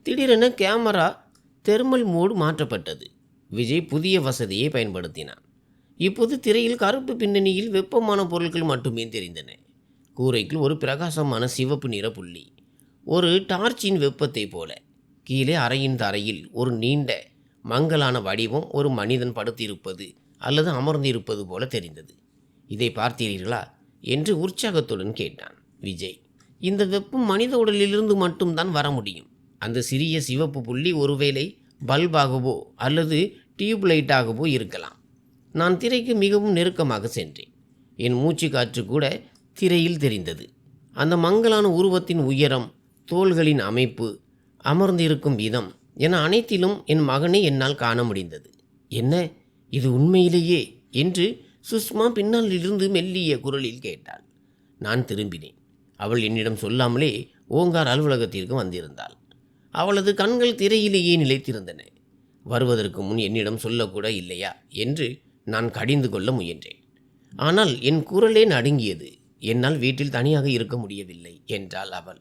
S1: திடீரென கேமரா தெர்மல் மோடு மாற்றப்பட்டது. விஜய் புதிய வசதியை பயன்படுத்தினான். இப்போது திரையில் கருப்பு பின்னணியில் வெப்பமான பொருட்கள் மட்டுமே தெரிந்தன. கூரைக்குள் ஒரு பிரகாசமான சிவப்பு நிற புள்ளி, ஒரு டார்ச்சின் வெப்பத்தை போல. கீழே அறையின் தரையில் ஒரு நீண்ட மங்கலான வடிவம் ஒரு மனிதன் படுத்திருப்பது அல்லது அமர்ந்திருப்பது போல தெரிந்தது. இதை பார்த்தீர்களா என்று உற்சாகத்துடன் கேட்டான் விஜய். இந்த வெப்பம் மனித உடலிலிருந்து மட்டும்தான் வர முடியும். அந்த சிறிய சிவப்பு புள்ளி ஒருவேளை பல்பாகவோ அல்லது டியூப்லைட்டாகவோ இருக்கலாம். நான் திரைக்கு மிகவும் நெருக்கமாக சென்றேன். என் மூச்சு காற்று கூட திரையில் தெரிந்தது. அந்த மங்கலான உருவத்தின் உயரம், தோள்களின் அமைப்பு, அமர்ந்திருக்கும் விதம் என அனைத்திலும் என் மகனை என்னால் காண முடிந்தது. என்ன, இது உண்மையிலேயே என்று சுஷ்மா பின்னாலிருந்து மெல்லிய குரலில் கேட்டாள். நான் திரும்பினேன். அவள் என்னிடம் சொல்லாமலே ஓங்கார் அலுவலகத்திற்கு வந்திருந்தாள். அவளது கண்கள் திரையிலேயே நிலைத்திருந்தன. வருவதற்கு முன் என்னிடம் சொல்லக்கூட இல்லையா என்று நான் கடிந்து கொள்ள முயன்றேன். ஆனால் என் குரலே நடுங்கியது. என்னால் வீட்டில் தனியாக இருக்க முடியவில்லை என்றாள் அவள்.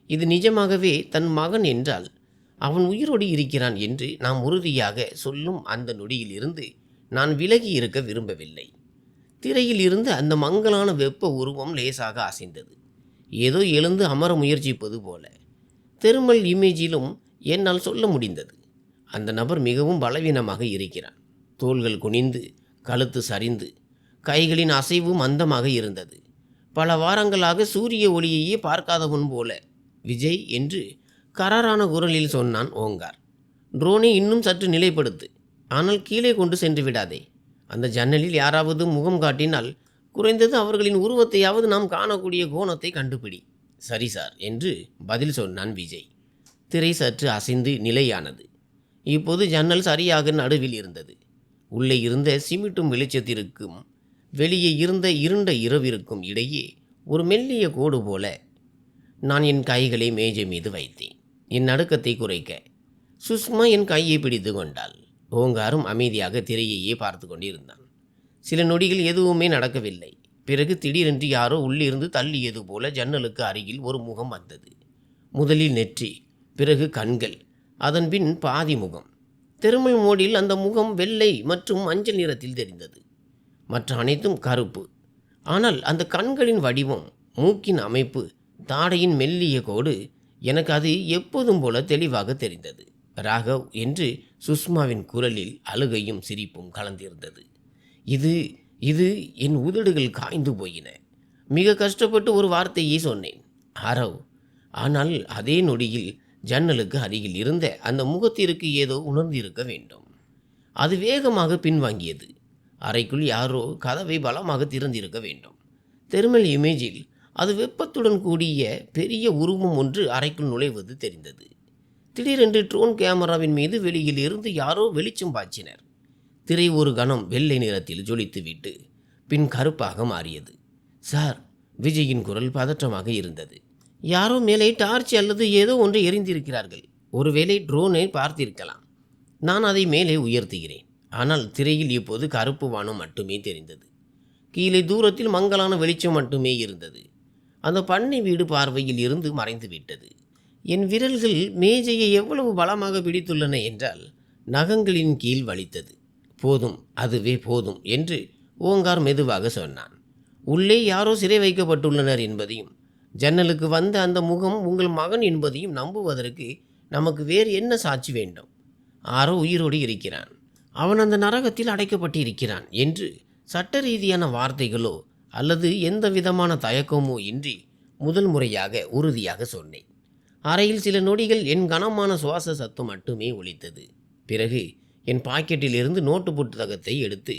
S1: இது நிஜமாகவே தன் மகன் என்றால் அவன் உயிரோடு இருக்கிறான் என்று நாம் உறுதியாக சொல்லும் அந்த நொடியிலிருந்து நான் விலகி இருக்க விரும்பவில்லை. திரையில் இருந்து அந்த மங்கலான வெப்ப உருவம் லேசாக அசைந்தது. ஏதோ எழுந்து அமர முயற்சிப்பது போல. தெர்மல் இமேஜிலும் என்னால் சொல்ல முடிந்தது. அந்த நபர் மிகவும் பலவீனமாக இருக்கிறான். தோள்கள் குனிந்து, கழுத்து சரிந்து, கைகளின் அசைவு மந்தமாக இருந்தது. பல வாரங்களாக சூரிய ஒளியையே பார்க்காதவன் போல. விஜய் என்று கராரான குரலில் சொன்னான் ஓங்கார். ட்ரோனை இன்னும் சற்று நிலைப்படுத்து. ஆனால் கீழே கொண்டு சென்று விடாதே. அந்த ஜன்னலில் யாராவது முகம் காட்டினால் குறைந்தது அவர்களின் உருவத்தையாவது நாம் காணக்கூடிய கோணத்தை கண்டுபிடி. சரி சார் என்று பதில் சொன்னான் விஜய். திரை சற்று அசைந்து நிலையானது. இப்போது ஜன்னல் சரியாக நடுவில் இருந்தது. உள்ளே இருந்த சிமிட்டும் வெளிச்சத்திற்கும் வெளியே இருந்த இருண்ட இரவிற்கும் இடையே ஒரு மெல்லிய கோடு போல. நான் என் கைகளை மேஜை மீது வைத்தேன், என் நடுக்கத்தை குறைக்க. சுஷ்மா என் கையை பிடித்து கொண்டாள். ஓங்காரும் அமைதியாக திரையையே பார்த்து கொண்டிருந்தான். சில நொடிகள் எதுவுமே நடக்கவில்லை. பிறகு திடீரென்று யாரோ உள்ளிருந்து தள்ளியது போல ஜன்னலுக்கு அருகில் ஒரு முகம் வந்தது. முதலில் நெற்றி, பிறகு கண்கள், அதன் பின் பாதி முகம். தெர்மல் மோடில் அந்த முகம் வெள்ளை மற்றும் மஞ்சள் நிறத்தில் தெரிந்தது. மற்ற அனைத்தும் கருப்பு. ஆனால் அந்த கண்களின் வடிவம், மூக்கின் அமைப்பு, தாடையின் மெல்லிய கோடு, எனக்கு அது எப்போதும் போல தெளிவாக தெரிந்தது. ராகவ் என்று சுஷ்மாவின் குரலில் அழுகையும் சிரிப்பும் கலந்திருந்தது. இது இது என் உதடுகள் காய்ந்து போயின. மிக கஷ்டப்பட்டு ஒரு வார்த்தையை சொன்னேன், ஆரவ். ஆனால் அதே நொடியில் ஜன்னலுக்கு அருகில் இருந்த அந்த முகத்திற்கு ஏதோ உணர்ந்திருக்க வேண்டும். அது வேகமாக பின்வாங்கியது. அறைக்குள் யாரோ கதவை பலமாக திறந்திருக்க வேண்டும். தெர்மல் இமேஜில் அது வெப்பத்துடன் கூடிய பெரிய உருவம் ஒன்று அறைக்குள் நுழைவது தெரிந்தது. திடீரென்று ட்ரோன் கேமராவின் மீது வெளியில் இருந்து யாரோ வெளிச்சம் பாய்ச்சினர். திரை ஒரு கணம் வெள்ளை நிறத்தில் ஜொலித்துவிட்டு பின் கருப்பாக மாறியது. சார், விஜயின் குரல் பதற்றமாக இருந்தது. யாரோ மேலே டார்ச் அல்லது ஏதோ ஒன்று எரிந்திருக்கிறார்கள். ஒருவேளை ட்ரோனை பார்த்திருக்கலாம். நான் அதை மேலே உயர்த்துகிறேன். ஆனால் திரையில் இப்போது கருப்பு வானம் மட்டுமே தெரிந்தது. கீழே தூரத்தில் மங்கலான வெளிச்சம் மட்டுமே இருந்தது. அந்த பண்ணை வீடு பார்வையில் இருந்து மறைந்து விட்டது. என் விரல்கள் மேஜையை எவ்வளவு பலமாக பிடித்துள்ளன என்றால் நகங்களின் கீழ் வலித்தது. போதும், அதுவே போதும் என்று ஓங்கார் மெதுவாக சொன்னான். உள்ளே யாரோ சிறை வைக்கப்பட்டுள்ளனர் என்பதையும் ஜன்னலுக்கு வந்த அந்த முகம் உங்கள் மகன் என்பதையும் நம்புவதற்கு நமக்கு வேறு என்ன சாட்சி வேண்டும்? ஆரோ உயிரோடு இருக்கிறான். அவன் அந்த நரகத்தில் அடைக்கப்பட்டு இருக்கிறான் என்று சட்ட ரீதியான வார்த்தைகளோ அல்லது எந்த விதமான தயக்கமோ இன்றி முதல் முறையாக உறுதியாக சொன்னேன். அறையில் சில நொடிகள் என் கனமான சுவாச சத்தம் மட்டுமே ஒலித்தது. பிறகு என் பாக்கெட்டில் இருந்து நோட்டு புத்தகத்தை எடுத்து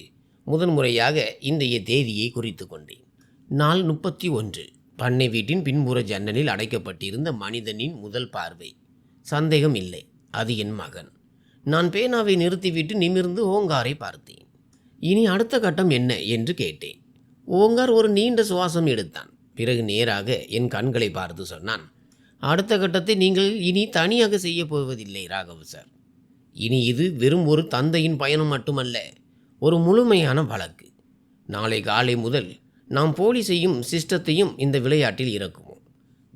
S1: முதன்முறையாக இன்றைய தேதியை குறித்து கொண்டேன். நாள் 31. பண்ணை வீட்டின் பின்புற ஜன்னலில் அடைக்கப்பட்டிருந்த மனிதனின் முதல் பார்வை. சந்தேகம் இல்லை, அது என் மகன். நான் பேனாவை நிறுத்திவிட்டு நிமிர்ந்து ஓங்காரை பார்த்தேன். இனி அடுத்த கட்டம் என்ன என்று கேட்டேன். ஓங்கார் ஒரு நீண்ட சுவாசம் எடுத்தான். பிறகு நேராக என் கண்களை பார்த்து சொன்னான், அடுத்த கட்டத்தை நீங்கள் இனி தனியாக செய்ய போவதில்லை ராகவ் சார். இனி இது வெறும் ஒரு தந்தையின் பயணம் மட்டுமல்ல, ஒரு முழுமையான வழக்கு. நாளை காலை முதல் நாம் போலீஸையும் சிஸ்டத்தையும் இந்த விளையாட்டில் இறக்குவோம்.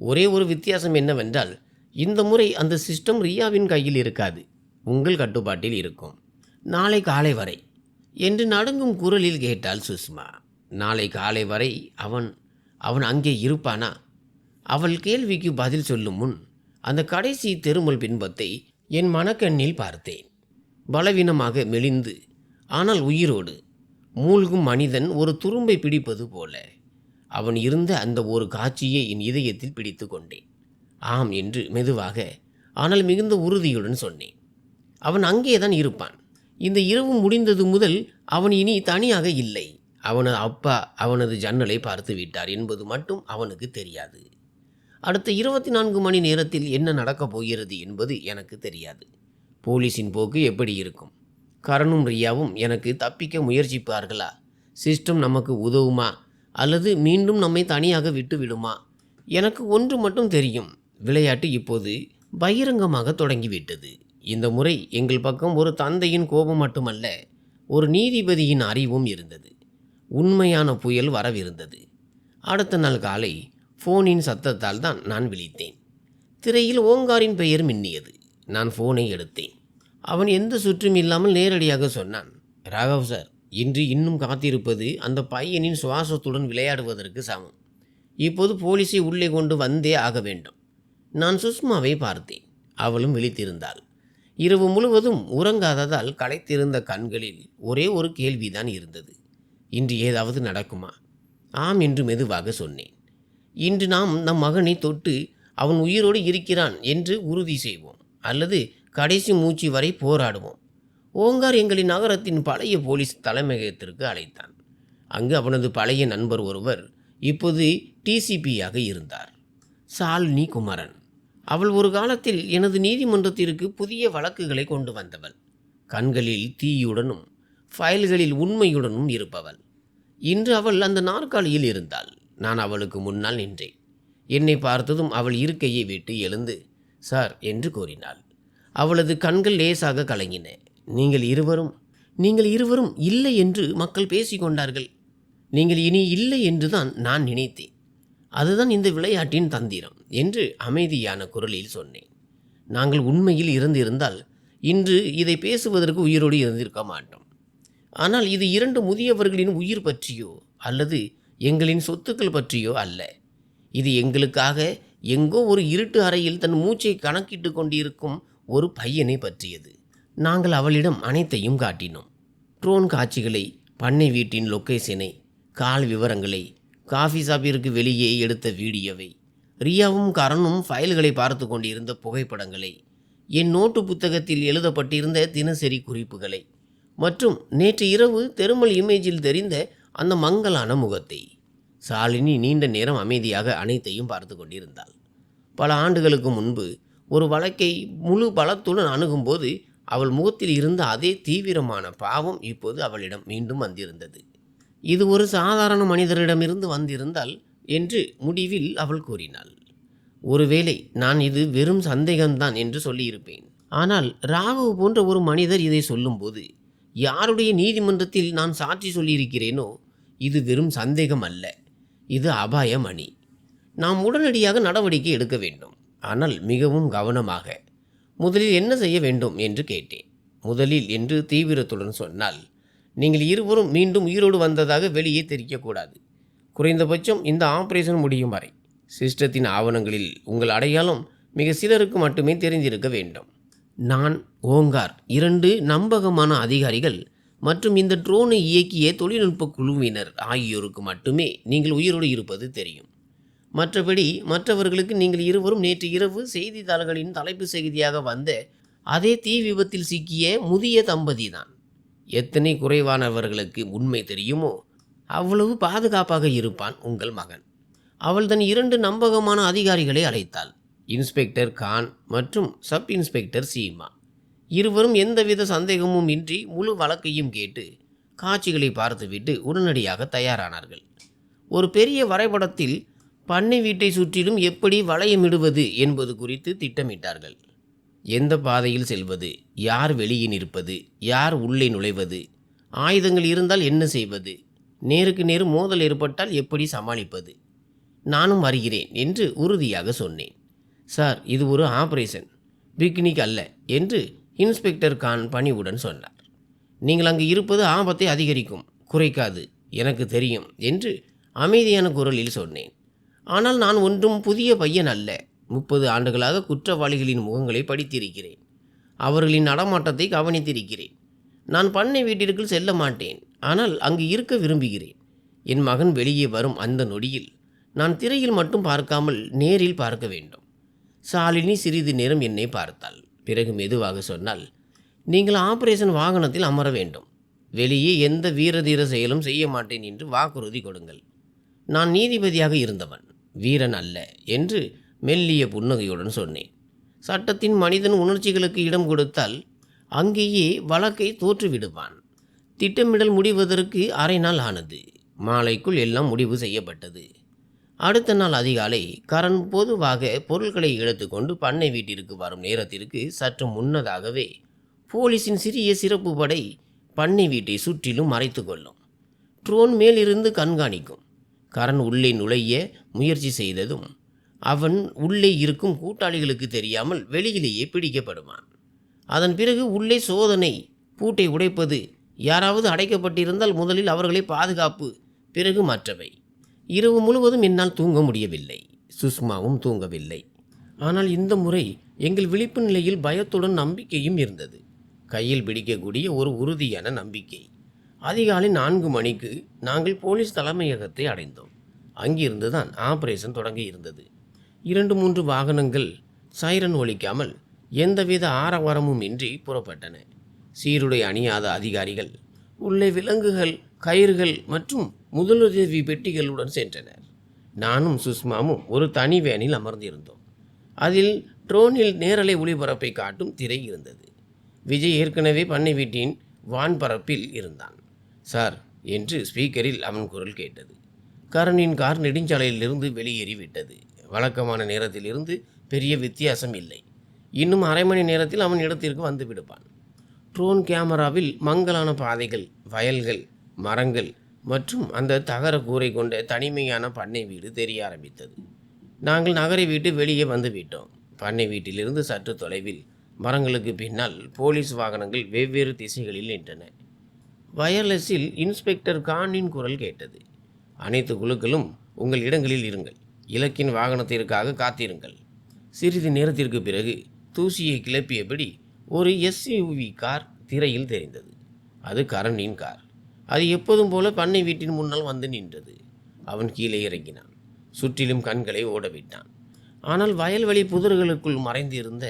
S1: ஒரே ஒரு வித்தியாசம் என்னவென்றால், இந்த முறை அந்த சிஸ்டம் ரியாவின் கையில் இருக்காது, உங்கள் கட்டுப்பாட்டில் இருக்கும். நாளை காலை வரை என்று நடுங்கும் குரலில் கேட்டாள் சுஷ்மா. நாளை காலை வரை அவன் அவன் அங்கே இருப்பானா? அவள் கேள்விக்கு பதில் சொல்லும் முன் அந்த கடைசி தெருமல் பின்பத்தை என் மனக்கண்ணில் பார்த்தேன். பலவீனமாக மெலிந்து ஆனால் உயிரோடு மூழ்கும் மனிதன் ஒரு துரும்பை பிடிப்பது போல அவன் இருந்த அந்த ஒரு காட்சியை என் இதயத்தில் பிடித்து கொண்டேன். ஆம் என்று மெதுவாக ஆனால் மிகுந்த உறுதியுடன் சொன்னேன். அவன் அங்கேதான் இருப்பான். இந்த இரவு முடிந்தது முதல் அவன் இனி தனியாக இல்லை. அவனது அப்பா அவனது ஜன்னலை பார்த்து விட்டார் என்பது மட்டும் அவனுக்கு தெரியாது. அடுத்த 24 மணி நேரத்தில் என்ன நடக்கப் போகிறது என்பது எனக்கு தெரியாது. போலீஸின் போக்கு எப்படி இருக்கும்? கரணும் ரியாவும் எனக்கு தப்பிக்க முயற்சிப்பார்களா? சிஸ்டம் நமக்கு உதவுமா அல்லது மீண்டும் நம்மை தனியாக விட்டு விடுமா? எனக்கு ஒன்று மட்டும் தெரியும், விளையாட்டு இப்போது பகிரங்கமாக தொடங்கிவிட்டது. இந்த முறை எங்கள் பக்கம் ஒரு தந்தையின் கோபம் மட்டுமல்ல, ஒரு நீதிபதியின் அறிவும் இருந்தது. உண்மையான புயல் வரவிருந்தது. அடுத்த நாள் காலை ஃபோனின் சத்தத்தால் தான் நான் விழித்தேன். திரையில் ஓங்காரின் பெயர் மின்னியது. நான் ஃபோனை எடுத்தேன். அவன் எந்த சுற்றும் இல்லாமல் நேரடியாக சொன்னான், ராகவ் சார், இன்று இன்னும் காத்திருப்பது அந்த பையனின் சுவாசத்துடன் விளையாடுவதற்கு சமம். இப்போது போலீஸை உள்ளே கொண்டு வந்தே ஆக வேண்டும். நான் சுஷ்மாவை பார்த்தேன். அவளும் விழித்திருந்தாள். இரவு முழுவதும் உறங்காததால் களைத்திருந்த கண்களில் ஒரே ஒரு கேள்விதான் இருந்தது, இன்று ஏதாவது நடக்குமா? ஆம் என்று மெதுவாக சொன்னேன். இன்று நாம் நம் மகனை தொட்டு அவன் உயிரோடு இருக்கிறான் என்று உறுதி செய்வோம், அல்லது கடைசி மூச்சு வரை போராடுவோம். ஓங்கார் எங்களின் நகரத்தின் பழைய போலீஸ் தலைமையகத்திற்கு அழைத்தான். அங்கு அவனது பழைய நண்பர் ஒருவர் இப்போது டிசிபியாக இருந்தார், சாலினி குமரன். அவள் ஒரு காலத்தில் எனது நீதிமன்றத்திற்கு புதிய வழக்குகளை கொண்டு வந்தவள். கண்களில் தீயுடனும் ஃபைல்களில் உண்மையுடனும் இருப்பவள். இன்று அவள் அந்த நாற்காலியில் இருந்தாள். நான் அவளுக்கு முன்னால் நின்றேன். என்னை பார்த்ததும் அவள் இருக்கையை விட்டு எழுந்து சார் என்று கூறினாள். அவளது கண்கள் லேசாக கலங்கின. நீங்கள் இருவரும் இல்லை என்று மக்கள் பேசிக்கொண்டார்கள். நீங்கள் இனி இல்லை என்றுதான் நான் நினைத்தேன். அதுதான் இந்த விளையாட்டின் தந்திரம் என்று அமைதியான குரலில் சொன்னேன். நாங்கள் உண்மையில் இருந்திருந்தால் இன்று இதை பேசுவதற்கு உயிரோடு இருந்திருக்க மாட்டோம். ஆனால் இது 2 முதியவர்களின் உயிர் பற்றியோ அல்லது எங்களின் சொத்துக்கள் பற்றியோ அல்ல. இது எங்களுக்காக எங்கோ ஒரு இருட்டு அறையில் தன் மூச்சை கணக்கிட்டு கொண்டிருக்கும் ஒரு பையனை பற்றியது. நாங்கள் அவளிடம் அனைத்தையும் காட்டினோம். ட்ரோன் காட்சிகளை, பண்ணை வீட்டின் லொக்கேஷனை, கால் விவரங்களை, காஃபி ஷாப்பிற்கு வெளியே எடுத்த வீடியோவை, ரியாவும் கரனும் ஃபைல்களை பார்த்து கொண்டிருந்த புகைப்படங்களை, என் நோட்டு புத்தகத்தில் எழுதப்பட்டிருந்த தினசரி குறிப்புகளை மற்றும் நேற்று இரவு தெருமல் இமேஜில் தெரிந்த அந்த மங்கலான முகத்தை. சாலினி நீண்ட நேரம் அமைதியாக அனைத்தையும் பார்த்து கொண்டிருந்தாள். பல ஆண்டுகளுக்கு முன்பு ஒரு வழக்கை முழு பலத்துடன் அணுகும்போது அவள் முகத்தில் இருந்த அதே தீவிரமான பாவம் இப்போது அவளிடம் மீண்டும் வந்திருந்தது. இது ஒரு சாதாரண மனிதரிடமிருந்து வந்திருந்தால் என்று முடிவில் அவள் கூறினாள். ஒருவேளை நான் இது வெறும் சந்தேகம்தான் என்று சொல்லியிருப்பேன். ஆனால் ராகவ் போன்ற ஒரு மனிதர் இதை சொல்லும்போது, யாருடைய நீதிமன்றத்தில் நான் சாட்சி சொல்லியிருக்கிறேனோ, இது வெறும் சந்தேகம் அல்ல, இது அபாயம் அணி. நாம் உடனடியாக நடவடிக்கை எடுக்க வேண்டும், ஆனால் மிகவும் கவனமாக. முதலில் என்ன செய்ய வேண்டும் என்று கேட்டேன். முதலில் என்று தீவிரத்துடன் சொன்னால், நீங்கள் இருவரும் மீண்டும் உயிரோடு வந்ததாக வெளியே தெரியக்கூடாது. குறைந்தபட்சம் இந்த ஆபரேஷன் முடியும் வரை சிஸ்டத்தின் ஆவணங்களில் உங்கள் அடையாளம் மிக சிலருக்கு மட்டுமே தெரிந்திருக்க வேண்டும். நான், ஓங்கார், 2 நம்பகமான அதிகாரிகள் மற்றும் இந்த ட்ரோனை இயக்கிய தொழில்நுட்ப குழுவினர் ஆகியோருக்கு மட்டுமே நீங்கள் உயிரோடு இருப்பது தெரியும். மற்றபடி மற்றவர்களுக்கு நீங்கள் இருவரும் நேற்று இரவு செய்தித்தாள்களின் தலைப்பு செய்தியாக வந்த அதே தீ விபத்தில் சிக்கிய முதிய தம்பதி தான். எத்தனை குறைவானவர்களுக்கு உண்மை தெரியுமோ அவ்வளவு பாதுகாப்பாக இருப்பான் உங்கள் மகன். அவள் தன் 2 நம்பகமான அதிகாரிகளை அழைத்தாள், இன்ஸ்பெக்டர் கான் மற்றும் சப் இன்ஸ்பெக்டர் சீமா. இருவரும் எந்தவித சந்தேகமும் இன்றி முழு வழக்கையும் கேட்டு காட்சிகளை பார்த்துவிட்டு உடனடியாக தயாரானார்கள். ஒரு பெரிய வரைபடத்தில் பண்ணை வீட்டை சுற்றிலும் எப்படி வளையமிடுவது என்பது குறித்து திட்டமிட்டார்கள். எந்த பாதையில் செல்வது, யார் வெளியே நிற்பது, யார் உள்ளே நுழைவது, ஆயுதங்கள் இருந்தால் என்ன செய்வது, நேருக்கு நேர் மோதல் ஏற்பட்டால் எப்படி சமாளிப்பது, நானும் வருகிறேன் என்று உறுதியாக சொன்னேன். சார், இது ஒரு ஆபரேஷன், பிக்னிக் அல்ல என்று இன்ஸ்பெக்டர் கான் பணிவுடன் சொன்னார். நீங்கள் அங்கு இருப்பது ஆபத்தை அதிகரிக்கும், குறைக்காது, எனக்கு தெரியும் என்று அமைதியான குரலில் சொன்னேன். ஆனால் நான் ஒன்றும் புதிய பையன் அல்ல. 30 ஆண்டுகளாக குற்றவாளிகளின் முகங்களை படித்திருக்கிறேன். அவர்களின் நடமாட்டத்தை கவனித்திருக்கிறேன். நான் பண்ணை வீட்டிற்குள் செல்ல மாட்டேன், ஆனால் அங்கு இருக்க விரும்புகிறேன். என் மகன் வெளியே வரும் அந்த நொடியில் நான் திரையில் மட்டும் பார்க்காமல் நேரில் பார்க்க வேண்டும். சாலினி சிறிது நேரம் என்னை பார்த்தாள். பிறகு மெதுவாக சொன்னால், நீங்கள் ஆபரேஷன் வாகனத்தில் அமர வேண்டும். வெளியே எந்த வீரதீர செயலும் செய்ய மாட்டேன் என்று வாக்குறுதி கொடுங்கள். நான் நீதிபதியாக இருந்தவன், வீரன் அல்ல என்று மெல்லிய புன்னகையுடன் சொன்னேன். சட்டத்தின் மனிதன் உணர்ச்சிகளுக்கு இடம் கொடுத்தால் அங்கேயே வழக்கை தோற்றுவிடுவான். திட்டமிடல் முடிவதற்கு அரை நாள் ஆனது. மாலைக்குள் எல்லாம் முடிவு செய்யப்பட்டது. அடுத்த நாள் அதிகாலை கரண் பொதுவாக பொருட்களை எடுத்துக்கொண்டு பண்ணை வீட்டிற்கு வரும் நேரத்திற்கு சற்று முன்னதாகவே போலீஸின் சிறிய சிறப்பு படை பண்ணை வீட்டை சுற்றிலும் மறைத்து கொள்ளும். ட்ரோன் மேலிருந்து கண்காணிக்கும். கரண் உள்ளே நுழைய முயற்சி செய்ததும் அவன் உள்ளே இருக்கும் கூட்டாளிகளுக்கு தெரியாமல் வெளியிலேயே பிடிக்கப்படுவான். அதன் பிறகு உள்ளே சோதனை, பூட்டை உடைப்பது, யாராவது அடைக்கப்பட்டிருந்தால் முதலில் அவர்களை பாதுகாப்பு, பிறகு மற்றவை. இரவு முழுவதும் என்னால் தூங்க முடியவில்லை. சுஷ்மாவும் தூங்கவில்லை. ஆனால் இந்த முறை எங்கள் விழிப்பு நிலையில் பயத்துடன் நம்பிக்கையும் இருந்தது. கையில் பிடிக்கக்கூடிய ஒரு உறுதியான நம்பிக்கை. அதிகாலை 4 மணிக்கு நாங்கள் போலீஸ் தலைமையகத்தை அடைந்தோம். அங்கிருந்து தான் ஆபரேஷன் தொடங்கி இருந்தது. 2-3 வாகனங்கள் சைரன் ஒலிக்காமல் எந்தவித ஆரவாரமும் இன்றி புறப்பட்டன. சீருடை அணியாத அதிகாரிகள் உள்ளே விலங்குகள், கயிறுகள் மற்றும் முதலுதவி பெட்டிகளுடன் சென்றனர். நானும் சுஷ்மாவும் ஒரு தனி வேனில் அமர்ந்திருந்தோம். அதில் ட்ரோனில் நேரலை ஒளிபரப்பை காட்டும் திரை இருந்தது. விஜய் ஏற்கனவே பண்ணை வீட்டின் வான்பரப்பில் இருந்தான். சார் என்று ஸ்பீக்கரில் அவன் குரல் கேட்டது. கரணின் கார் நெடுஞ்சாலையிலிருந்து வெளியேறிவிட்டது. வழக்கமான நேரத்திலிருந்து பெரிய வித்தியாசம் இல்லை. இன்னும் அரை மணி நேரத்தில் அவன் இடத்திற்கு வந்து விடுப்பான். ட்ரோன் கேமராவில் மங்கலான பாதைகள், வயல்கள், மரங்கள் மற்றும் அந்த தகர கூரை கொண்ட தனிமையான பண்ணை வீடு தெரிய ஆரம்பித்தது. நாங்கள் நகரை விட்டு வெளியே வந்து விட்டோம். பண்ணை வீட்டிலிருந்து சற்று தொலைவில் மரங்களுக்கு பின்னால் போலீஸ் வாகனங்கள் வெவ்வேறு திசைகளில் நின்றன. வயர்லெஸில் இன்ஸ்பெக்டர் கானின் குரல் கேட்டது. அனைத்து குழுக்களும் உங்கள் இடங்களில் இருங்கள். இலக்கின் வாகனத்திற்காக காத்திருங்கள். சிறிது நேரத்திற்கு பிறகு தூசியை கிளப்பியபடி ஒரு SUV கார் திரையில் தெரிந்தது. அது கரணின் கார். அது எப்போதும் போல பண்ணை வீட்டின் முன்னால் வந்து நின்றது. அவன் கீழே இறங்கினான். சுற்றிலும் கண்களை ஓடவிட்டான். ஆனால் வயல்வெளி புதர்களுக்குள் மறைந்திருந்த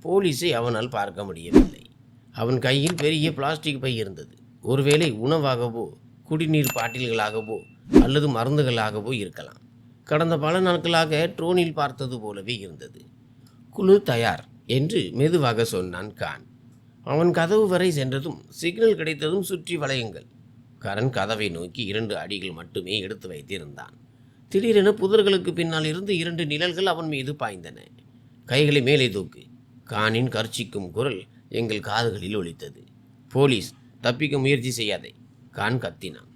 S1: போலீஸை அவனால் பார்க்க முடியவில்லை. அவன் கையில் பெரிய பிளாஸ்டிக் பை இருந்தது. ஒருவேளை உணவாகவோ குடிநீர் பாட்டில்களாகவோ அல்லது மருந்துகளாகவோ இருக்கலாம். கடந்த பல நாட்களாக ட்ரோனில் பார்த்தது போலவே இருந்தது. குழு தயார் என்று மெதுவாக சொன்னான் கான். அவன் கதவு வரை சென்றதும் சிக்னல் கிடைத்ததும் சுற்றி வளையுங்கள். கரண் கதவை நோக்கி 2 அடிகள் மட்டுமே எடுத்து வைத்திருந்தான். திடீரென புதர்களுக்கு பின்னால் இருந்து 2 நிழல்கள் அவன் மீது பாய்ந்தன. கைகளை மேலே தூக்கு. கானின் கர்ச்சிக்கும் குரல் எங்கள் காதுகளில் ஒலித்தது. போலீஸ், தப்பிக்க முயற்சி செய்யாதே, கான் கத்தினான்.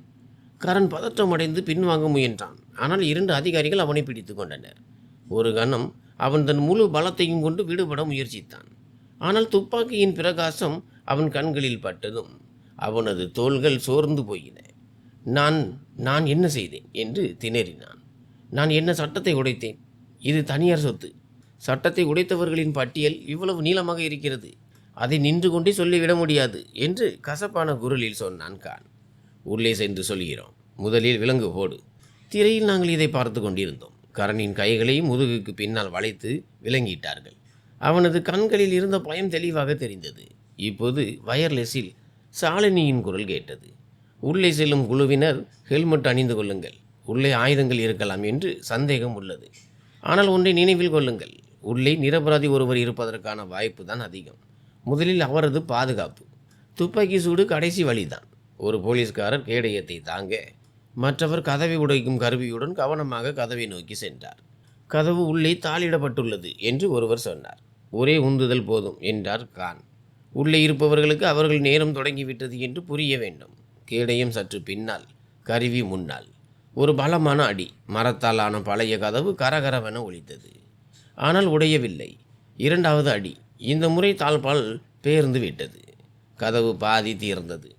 S1: கரண் பதற்றமடைந்து பின்வாங்க முயன்றான். ஆனால் 2 அதிகாரிகள் அவனை பிடித்து கொண்டனர். ஒரு கணம் அவன் தன் முழு பலத்தையும் கொண்டு விடுபட முயற்சித்தான். ஆனால் துப்பாக்கியின் பிரகாசம் அவன் கண்களில் பட்டதும் அவனது தோள்கள் சோர்ந்து போயின. நான் என்ன செய்தேன் என்று திணறினான். நான் என்ன சட்டத்தை உடைத்தேன்? இது தனியார் சொத்து. சட்டத்தை உடைத்தவர்களின் பட்டியல் இவ்வளவு நீளமாக இருக்கிறது. அதை நின்று கொண்டே சொல்லிவிட முடியாது என்று கசப்பான குரலில் சொன்னான் கான். உள்ளே சென்று சொல்கிறோம். முதலில் விலங்கு போடு. திரையில் நாங்கள் இதை பார்த்து கொண்டிருந்தோம். கரணின் கைகளை முதுகுக்கு பின்னால் வளைத்து விலங்கிட்டார்கள். அவனது கண்களில் இருந்த பயம் தெளிவாக தெரிந்தது. இப்போது வயர்லெஸில் சாலினியின் குரல் கேட்டது. உள்ளே செல்லும் குழுவினர் ஹெல்மெட் அணிந்து கொள்ளுங்கள். உள்ளே ஆயுதங்கள் இருக்கலாம் என்று சந்தேகம் உள்ளது. ஆனால் ஒன்றை நினைவில் கொள்ளுங்கள், உள்ளே நிரபராதி ஒருவர் இருப்பதற்கான வாய்ப்பு தான் அதிகம். முதலில் அவரது பாதுகாப்பு. துப்பாக்கி சூடு கடைசி வழிதான். ஒரு போலீஸ்காரர் கேடயத்தை தாங்க, மற்றவர் கதவை உடைக்கும் கருவியுடன் கவனமாக கதவை நோக்கி சென்றார். கதவு உள்ளே தாளிடப்பட்டுள்ளது என்று ஒருவர் சொன்னார். ஒரே உந்துதல் போதும் என்றார் கான். உள்ளே இருப்பவர்களுக்கு அவர்கள் நேரம் தொடங்கிவிட்டது என்று புரிய வேண்டும். கேடயம் சற்று பின்னால், கருவி முன்னால். ஒரு பலமான அடி. மரத்தால் ஆன பழைய கதவு கரகரவென ஒலித்தது. ஆனால் உடையவில்லை. இரண்டாவது அடி. இந்த முறை தாழ்பால் பெயர்ந்து விட்டது. கதவு பாதி தீர்ந்தது.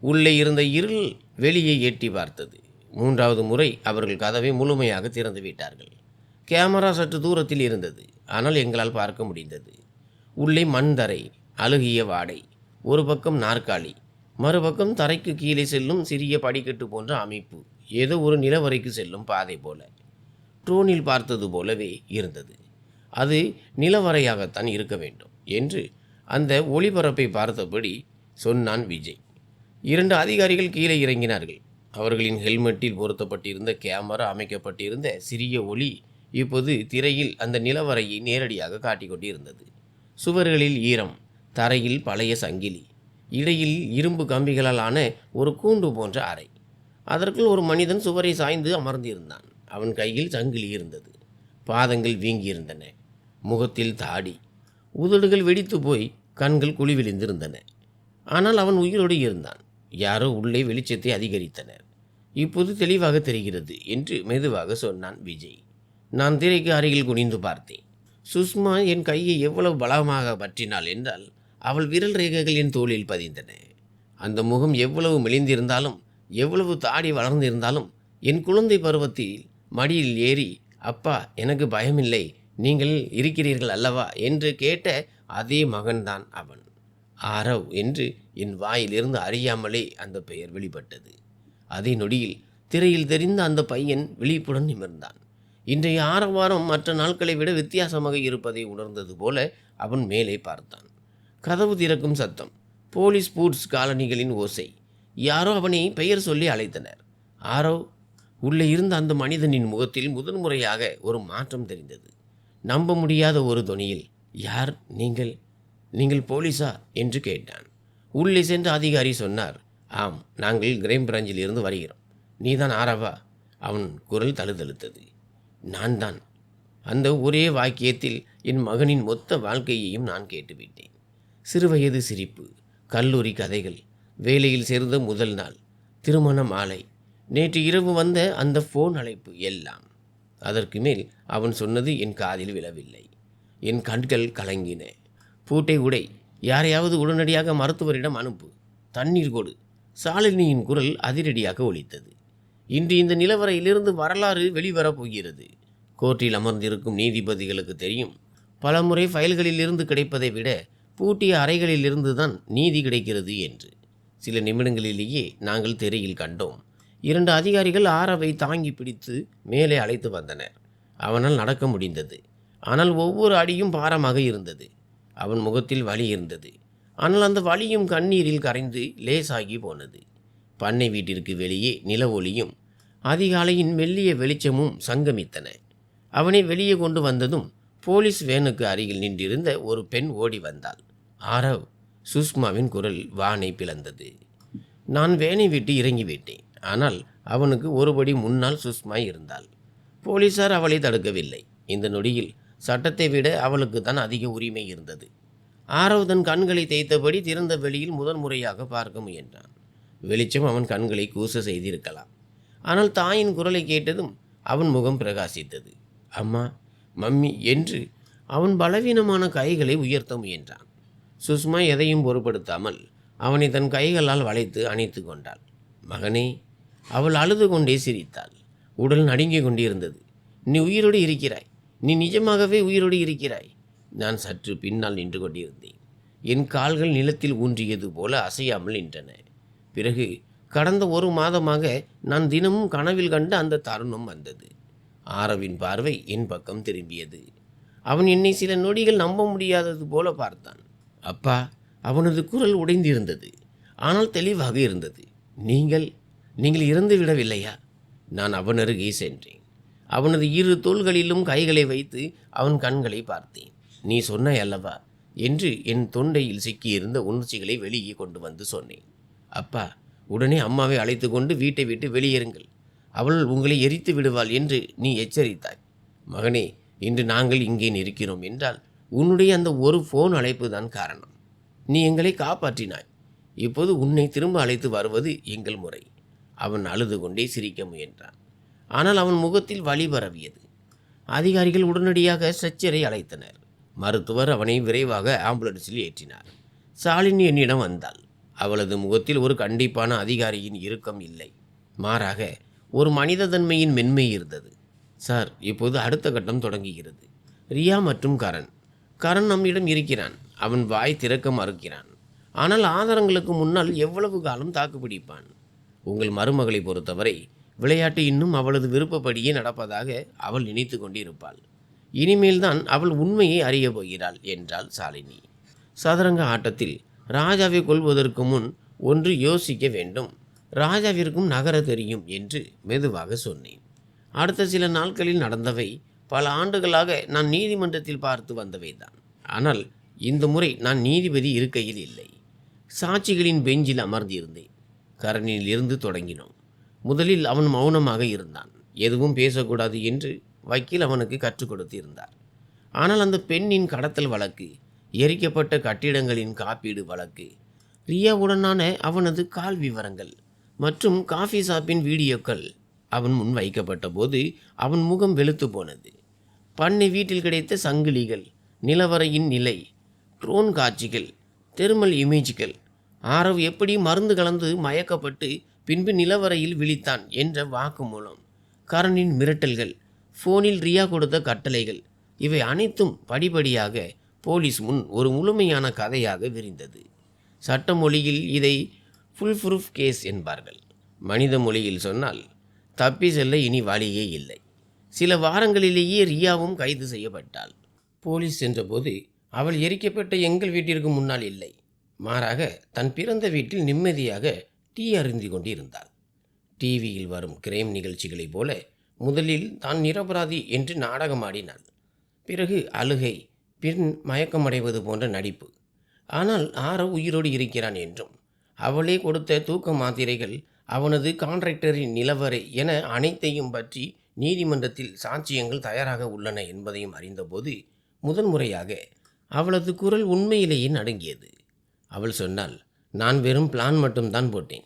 S1: உள்ளே இருந்த இருள் வெளியே எட்டி பார்த்தது. மூன்றாவது முறை அவர்கள் கதவை முழுமையாக திறந்து விட்டார்கள். கேமரா சற்று தூரத்தில் இருந்தது. ஆனால் எங்களால் பார்க்க முடிந்தது. உள்ளே மண் தரை, அழுகிய வாடை. ஒரு பக்கம் நாற்காலி, மறுபக்கம் தரைக்கு கீழே செல்லும் சிறிய படிக்கட்டு போன்ற அமைப்பு. ஏதோ ஒரு நிலவரைக்கு செல்லும் பாதை போல. ட்ரோனில் பார்த்தது போலவே இருந்தது. அது நிலவரையாகத்தான் இருக்க வேண்டும் என்று அந்த ஒளிபரப்பை பார்த்தபடி சொன்னான் விஜய். 2 அதிகாரிகள் கீழே இறங்கினார்கள். அவர்களின் ஹெல்மெட்டில் பொருத்தப்பட்டிருந்த கேமரா அமைக்கப்பட்டிருந்த சிறிய ஒளி இப்போது திரையில் அந்த நிலவரையை நேரடியாக காட்டிக்கொண்டிருந்தது. சுவர்களில் ஈரம், தரையில் பழைய சங்கிலி, இடையில் இரும்பு கம்பிகளால் ஆன ஒரு கூண்டு போன்ற அறை. அதற்குள் ஒரு மனிதன் சுவரை சாய்ந்து அமர்ந்திருந்தான். அவன் கையில் சங்கிலி இருந்தது. பாதங்கள் வீங்கியிருந்தன. முகத்தில் தாடி. உதடுகள் வெடித்து போய் கண்கள் குழிவிழிந்திருந்தன. ஆனால் அவன் உயிரோடு இருந்தான். யாரோ உள்ளே வெளிச்சத்தை அதிகரித்தனர். இப்போது தெளிவாக தெரிகிறது என்று மெதுவாக சொன்னான் விஜய். நான் திரைக்கு அருகில் குனிந்து பார்த்தேன். சுஷ்மா என் கையை எவ்வளவு பலமாக பற்றினாள் என்றால் அவள் விரல் ரேகைகள் என் தோளில் பதிந்தன. அந்த முகம் எவ்வளவு மெலிந்திருந்தாலும், எவ்வளவு தாடி வளர்ந்திருந்தாலும், என் குழந்தை பருவத்தில் மடியில் ஏறி, அப்பா எனக்கு பயமில்லை, நீங்கள் இருக்கிறீர்கள் அல்லவா என்று கேட்ட அதே மகன்தான் அவன். ஆரவ் என்று என் வாயிலிருந்து அறியாமலே அந்த பெயர் வெளிப்பட்டது. அதே நொடியில் திரையில் தெரிந்த அந்த பையன் விழிப்புடன் நிமிர்ந்தான். இன்றைய ஆரவாரம் மற்ற நாட்களை விட வித்தியாசமாக இருப்பதை உணர்ந்தது போல அவன் மேலே பார்த்தான். கதவு திறக்கும் சத்தம், போலீஸ் பூட்ஸ் காலனிகளின் ஓசை. யாரோ அவனை பெயர் சொல்லி அழைத்தனர். ஆரவ். உள்ளே இருந்த அந்த மனிதனின் முகத்தில் முதன்முறையாக ஒரு மாற்றம் தெரிந்தது. நம்ப முடியாத ஒரு தொனியில், யார் நீங்கள்? நீங்கள் போலீஸா என்று கேட்டான். உள்ளே சென்ற அதிகாரி சொன்னார், ஆம், நாங்கள் கிரைம் பிராஞ்சில் இருந்து வருகிறோம். நீதான் ஆரவா? அவன் குரல் தழுதழுத்தது. நான் தான். அந்த ஒரே வாக்கியத்தில் என் மகனின் மொத்த வாழ்க்கையையும் நான் கேட்டுவிட்டேன். சிறுவயது சிரிப்பு, கல்லூரி கதைகள், வேலையில் சேர்ந்த முதல் நாள், திருமண மாலை, நேற்று இரவு வந்த அந்த ஃபோன் அழைப்பு எல்லாம். அதற்கு மேல் அவன் சொன்னது என் காதில் விழவில்லை. என் கண்கள் கலங்கின. பூட்டை உடை, யாரையாவது உடனடியாக மருத்துவரிடம் அனுப்பு, தண்ணீர் கொடு. சாலினியின் குரல் அதிரடியாக ஒலித்தது. இன்று இந்த நிலவரையிலிருந்து வரலாறு வெளிவரப் போகிறது. கோர்ட்டில் அமர்ந்திருக்கும் நீதிபதிகளுக்கு தெரியும், பலமுறை ஃபைல்களில் இருந்து கிடைப்பதை விட பூட்டிய அறைகளிலிருந்து தான் நீதி கிடைக்கிறது என்று. சில நிமிடங்களிலேயே நாங்கள் திரையில் கண்டோம். 2 அதிகாரிகள் ஆரவை தாங்கி பிடித்து மேலே அழைத்து வந்தனர். அவனால் நடக்க முடிந்தது. ஆனால் ஒவ்வொரு அடியும் பாரமாக இருந்தது. அவன் முகத்தில் வலி இருந்தது. ஆனால் அந்த வலியும் கண்ணீரில் கரைந்து லேசாகி போனது. பண்ணை வீட்டிற்கு வெளியே நில ஒளியும் அதிகாலையின் மெல்லிய வெளிச்சமும் சங்கமித்தன. அவனை வெளியே கொண்டு வந்ததும் போலீஸ் வேனுக்கு அருகில் நின்றிருந்த ஒரு பெண் ஓடி வந்தாள். ஆரவ். சுஷ்மாவின் குரல் வானை பிளந்தது. நான் வேனை விட்டு இறங்கிவிட்டேன். ஆனால் அவனுக்கு ஒருபடி முன்னால் சுஷ்மா இருந்தாள். போலீசார் அவளை தடுக்கவில்லை. இந்த நொடியில் சட்டத்தை விட அவளுக்கு தான் அதிக உரிமை இருந்தது. ஆரவ் தன் கண்களை தேய்த்தபடி திறந்த வெளியில் முதல் முறையாக பார்க்க முயன்றான். வெளிச்சம் அவன் கண்களை கூச செய்திருக்கலாம். ஆனால் தாயின் குரலை கேட்டதும் அவன் முகம் பிரகாசித்தது. அம்மா, மம்மி என்று அவன் பலவீனமான கைகளை உயர்த்த முயன்றான். சுஷ்மா எதையும் பொருட்படுத்தாமல் அவனை தன் கைகளால் வளைத்து அணைத்து கொண்டாள். மகனே. அவள் அழுது கொண்டே சிரித்தாள். உடல் நடுங்கிக் கொண்டிருந்தது. நீ உயிரோடு இருக்கிறாய். நீ நிஜமாகவே உயிரோடு இருக்கிறாய். நான் சற்று பின்னால் நின்று கொண்டிருந்தேன். என் கால்கள் நிலத்தில் ஊன்றியது போல அசையாமல் நின்றன. பிறகு கடந்த 1 மாதமாக நான் தினமும் கனவில் கண்ட அந்த தருணம் வந்தது. ஆரவின் பார்வை என் பக்கம் திரும்பியது. அவன் என்னை சில நொடிகள் நம்ப முடியாதது போல பார்த்தான். அப்பா. அவனது குரல் உடைந்திருந்தது. ஆனால் தெளிவாக இருந்தது. நீங்கள் இறந்து விடவில்லையா? நான் அவன் அருகே சென்றேன். அவனது 2 தோள்களிலும் கைகளை வைத்து அவன் கண்களை பார்த்தேன். நீ சொன்னாய் அல்லவா என்று என் தொண்டையில் சிக்கியிருந்த உணர்ச்சிகளை வெளியே கொண்டு வந்து சொன்னேன். அப்பா, உடனே அம்மாவை அழைத்து கொண்டு வீட்டை விட்டு வெளியேறுங்கள். அவள் உங்களை எரித்து விடுவாள் என்று நீ எச்சரித்தாய். மகனே, இன்று நாங்கள் இங்கே இருக்கிறோம் என்றால் உன்னுடைய அந்த ஒரு ஃபோன் அழைப்பு தான் காரணம். நீ எங்களை காப்பாற்றினாய். இப்போது உன்னை திரும்ப அழைத்து வருவது எங்கள் முறை. அவன் அழுது கொண்டே சிரிக்க முயன்றான். ஆனால் அவன் முகத்தில் வலி பரவியது. அதிகாரிகள் உடனடியாக ஸ்ட்ரெச்சரை அழைத்தனர். மருத்துவர் அவனை விரைவாக ஆம்புலன்ஸில் ஏற்றினார். சாலினி என்னிடம் வந்தாள். அவளது முகத்தில் ஒரு கண்டிப்பான அதிகாரியின் இறுக்கம் இல்லை, மாறாக ஒரு மனித தன்மையின் மென்மை இருந்தது. சார், இப்போது அடுத்த கட்டம் தொடங்குகிறது. ரியா மற்றும் கரண். கரண் நம்மிடம் இருக்கிறான். அவன் வாய் திறக்க மறுக்கிறான். ஆனால் ஆதாரங்களுக்கு முன்னால் எவ்வளவு காலம் தாக்குப்பிடிப்பான்? உங்கள் மருமகளை பொறுத்தவரை விளையாட்டு இன்னும் அவளது விருப்பப்படியே நடப்பதாக அவள் நினைத்து கொண்டிருப்பாள். இனிமேல்தான் அவள் உண்மையை அறியப் போகிறாள் என்றாள் சாலினி. சதுரங்க ஆட்டத்தில் ராஜாவை கொல்வதற்கு முன் ஒன்று யோசிக்க வேண்டும். ராஜாவிற்கும் நகர தெரியும் என்று மெதுவாக சொன்னேன். அடுத்த சில நாட்களில் நடந்தவை பல ஆண்டுகளாக நான் நீதிமன்றத்தில் பார்த்து வந்தவைதான். ஆனால் இந்த முறை நான் நீதிபதி இருக்கையில் இல்லை, சாட்சிகளின் பெஞ்சில் அமர்ந்திருந்தேன். கரணில் இருந்து தொடங்கினோம். முதலில் அவன் மௌனமாக இருந்தான். எதுவும் பேசக்கூடாது என்று வக்கீல் அவனுக்கு கற்றுக் கொடுத்திருந்தார். ஆனால் அந்த பெண்ணின் கடத்தல் வழக்கு, எரிக்கப்பட்ட கட்டிடங்களின் காப்பீடு வழக்கு, ரியாவுடனான அவனது கால் விவரங்கள் மற்றும் காஃபி ஷாப்பின் வீடியோக்கள் அவன் முன் வைக்கப்பட்ட போது அவன் முகம் வெளுத்து போனது. பண்ணை வீட்டில் கிடைத்த சங்கிலிகள், நிலவரையின் நிலை, ட்ரோன் காட்சிகள், தெர்மல் இமேஜ்கள், ஆரவ் எப்படி மருந்து கலந்து மயக்கப்பட்டு பின்பு நிலவரையில் விழித்தான் என்ற வாக்குமூலம், கரணின் மிரட்டல்கள், ஃபோனில் ரியா கொடுத்த கட்டளைகள், இவை அனைத்தும் படிப்படியாக போலீஸ் முன் ஒரு முழுமையான கதையாக விரிந்தது. சட்ட மொழியில் இதை ஃபுல் ப்ரூஃப் கேஸ் என்பார்கள். மனித மொழியில் சொன்னால் தப்பி செல்ல இனி வழியே இல்லை. சில வாரங்களிலேயே ரியாவும் கைது செய்யப்பட்டாள். போலீஸ் சென்றபோது அவள் எரிக்கப்பட்ட எங்கள் வீட்டிற்கு முன்னால் இல்லை, மாறாக தன் பிறந்த வீட்டில் நிம்மதியாக டீ அருந்தி கொண்டிருந்தாள். டிவியில் வரும் கிரைம் நிகழ்ச்சிகளைப் போல முதலில் தான் நிரபராதி என்று நாடகமாடினாள். பிறகு அழுகை, பின் மயக்கமடைவது போன்ற நடிப்பு. ஆனால் ஆரவ் உயிரோடு இருக்கிறான் என்றும், அவளே கொடுத்த தூக்க மாத்திரைகள், அவனது கான்ட்ராக்டரின் நிலவரை என அனைத்தையும் பற்றி நீதிமன்றத்தில் சாட்சியங்கள் தயாராக உள்ளன என்பதையும் அறிந்தபோது முதன்முறையாக அவளது குரல் உண்மையிலேயே நடுங்கியது. அவள் சொன்னாள், நான் வெறும் பிளான் மட்டும்தான் போட்டேன்.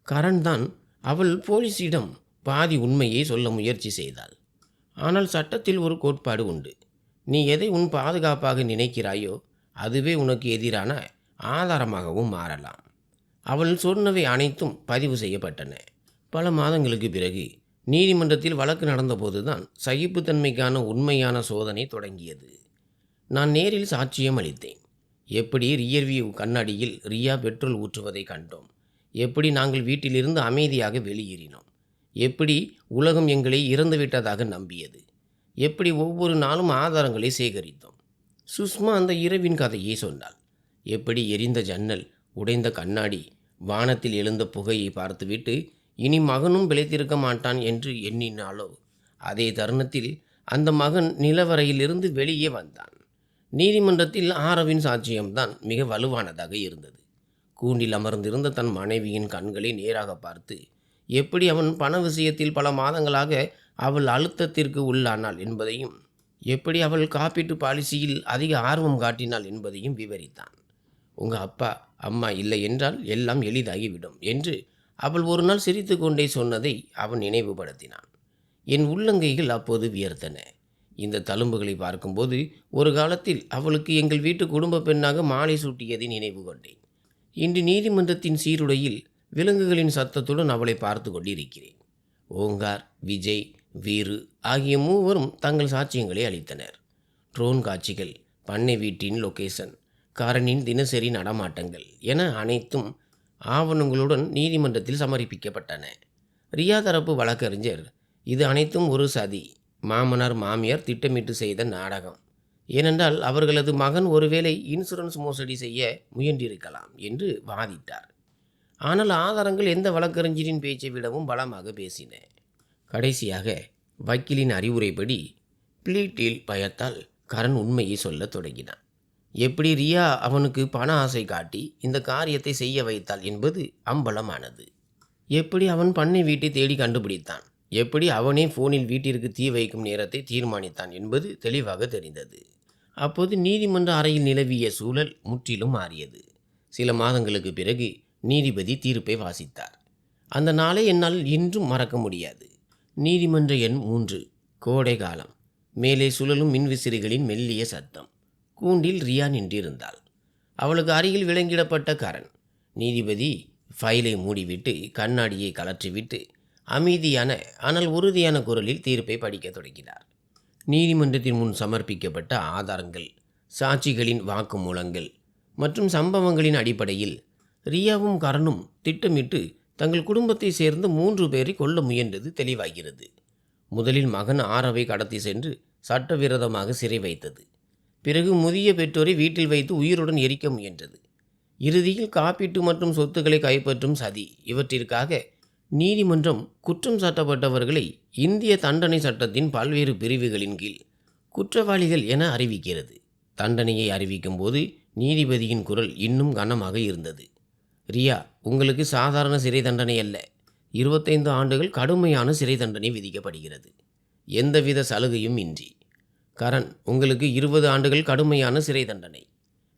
S1: கரண் தான் அவள் போலீஸிடம் பாதி உண்மையை சொல்ல முயற்சி செய்தாள். ஆனால் சட்டத்தில் ஒரு கோட்பாடு உண்டு. நீ எதை உன் பாதுகாப்பாக நினைக்கிறாயோ அதுவே உனக்கு எதிரான ஆதாரமாகவும் மாறலாம். அவள் சொன்னவை அனைத்தும் பதிவு செய்யப்பட்டன. பல மாதங்களுக்கு பிறகு நீதிமன்றத்தில் வழக்கு நடந்தபோதுதான் சகிப்புத்தன்மைக்கான உண்மையான சோதனை தொடங்கியது. நான் நேரில் சாட்சியம் அளித்தேன். எப்படி ரியர்வியூ கண்ணாடியில் ரியா பெட்ரோல் ஊற்றுவதை கண்டோம், எப்படி நாங்கள் வீட்டிலிருந்து அமைதியாக வெளியேறினோம், எப்படி உலகம் எங்களை இறந்துவிட்டதாக நம்பியது, எப்படி ஒவ்வொரு நாளும் ஆதாரங்களை சேகரித்தோம். சுஷ்மா அந்த இரவின் கதையை சொன்னாள். எப்படி எரிந்த ஜன்னல், உடைந்த கண்ணாடி, வானத்தில் எழுந்த புகையை பார்த்துவிட்டு இனி மகனும் பிழைத்திருக்க மாட்டான் என்று எண்ணினாலோ அதே தருணத்தில் அந்த மகன் நிலவரையிலிருந்து வெளியே வந்தான். நீதிமன்றத்தில் ஆரவின் சாட்சியம்தான் மிக வலுவானதாக இருந்தது. கூண்டில் அமர்ந்திருந்த தன் மனைவியின் கண்களை நேராக பார்த்து எப்படி அவன் பண விஷயத்தில் பல மாதங்களாக அவள் அழுத்தத்திற்கு உள்ளானாள் என்பதையும், எப்படி அவள் காப்பீட்டு பாலிசியில் அதிக ஆர்வம் காட்டினாள் என்பதையும் விவரித்தான். உங்கள் அப்பா அம்மா இல்லை என்றால் எல்லாம் எளிதாகிவிடும் என்று அவள் ஒரு நாள் சிரித்து கொண்டே சொன்னதை அவன் நினைவுபடுத்தினான். என் உள்ளங்கைகள் அப்போது வியர்த்தன. இந்த தழும்புகளை பார்க்கும்போது ஒரு காலத்தில் அவளுக்கு எங்கள் வீட்டு குடும்ப பெண்ணாக மாலை சூட்டியதை நினைவு கொண்டேன். இன்று நீதிமன்றத்தின் சீருடையில் விலங்குகளின் சத்தத்துடன் அவளை பார்த்து கொண்டிருக்கிறேன். ஓங்கார், விஜய், வீரு ஆகிய மூவரும் தங்கள் சாட்சியங்களை அளித்தனர். ட்ரோன் காட்சிகள், பண்ணை வீட்டின் லொகேஷன், கரணின் தினசரி நடமாட்டங்கள் என அனைத்தும் ஆவணங்களுடன் நீதிமன்றத்தில் சமர்ப்பிக்கப்பட்டன. ரியா தரப்பு வழக்கறிஞர், இது அனைத்தும் ஒரு சதி, மாமனார் மாமியார் திட்டமிட்டு செய்த நாடகம், ஏனென்றால் அவர்களது மகன் ஒருவேளை இன்சூரன்ஸ் மோசடி செய்ய முயன்றிருக்கலாம் என்று வாதிட்டார். ஆனால் ஆதாரங்கள் எந்த வழக்கறிஞரின் பேச்சை விடவும் பலமாக பேசின. கடைசியாக வக்கீலின் அறிவுரைப்படி பிளீட்டில் பயத்தால் கரண் உண்மையை சொல்ல தொடங்கினான். எப்படி ரியா அவனுக்கு பண ஆசை காட்டி இந்த காரியத்தை செய்ய வைத்தாள் என்பது அம்பலமானது. எப்படி அவன் பண்ணை வீட்டை தேடி கண்டுபிடித்தான், எப்படி அவனே ஃபோனில் வீட்டிற்கு தீ வைக்கும் நேரத்தை தீர்மானித்தான் என்பது தெளிவாக தெரிந்தது. அப்போது நீதிமன்ற அறையில் நிலவிய சூழல் முற்றிலும் மாறியது. சில மாதங்களுக்கு பிறகு நீதிபதி தீர்ப்பை வாசித்தார். அந்த நாளை என்னால் இன்றும் மறக்க முடியாது. நீதிமன்ற எண் 3. கோடை காலம். மேலே சுழலும் மின்விசிறிகளின் மெல்லிய சத்தம். கூண்டில் ரியா நின்றிருந்தாள். அவளுக்கு அருகில் விலங்கிடப்பட்ட கரண். நீதிபதி ஃபைலை மூடிவிட்டு கண்ணாடியை கலற்றிவிட்டு அமைதியான ஆனால் உறுதியான குரலில் தீர்ப்பை படிக்கத் தொடங்கினார். நீதிமன்றத்தின் முன் சமர்ப்பிக்கப்பட்ட ஆதாரங்கள், சாட்சிகளின் வாக்குமூலங்கள் மற்றும் சம்பவங்களின் அடிப்படையில் ரியாவும் கரணும் திட்டமிட்டு தங்கள் குடும்பத்தை சேர்ந்த 3 பேரை கொல்ல முயன்றது தெளிவாகிறது. முதலில் மகன் ஆரவை கடத்தி சென்று சட்டவிரோதமாக சிறை வைத்தது. பிறகு முதிய பெற்றோரை வீட்டில் வைத்து உயிருடன் எரிக்க முயன்றது. இறுதியில் காப்பீட்டு மற்றும் சொத்துக்களை கைப்பற்றும் சதி. இவற்றிற்காக நீதிமன்றம் குற்றம் சாட்டப்பட்டவர்களை இந்திய தண்டனை சட்டத்தின் பல்வேறு பிரிவுகளின் கீழ் குற்றவாளிகள் என அறிவிக்கிறது. தண்டனையை அறிவிக்கும் போது நீதிபதியின் குரல் இன்னும் கனமாக இருந்தது. ரியா, உங்களுக்கு சாதாரண சிறை தண்டனை அல்ல, 25 ஆண்டுகள் கடுமையான சிறை தண்டனை விதிக்கப்படுகிறது, எந்தவித சலுகையும் இன்றி. கரண், உங்களுக்கு 20 ஆண்டுகள் கடுமையான சிறை தண்டனை.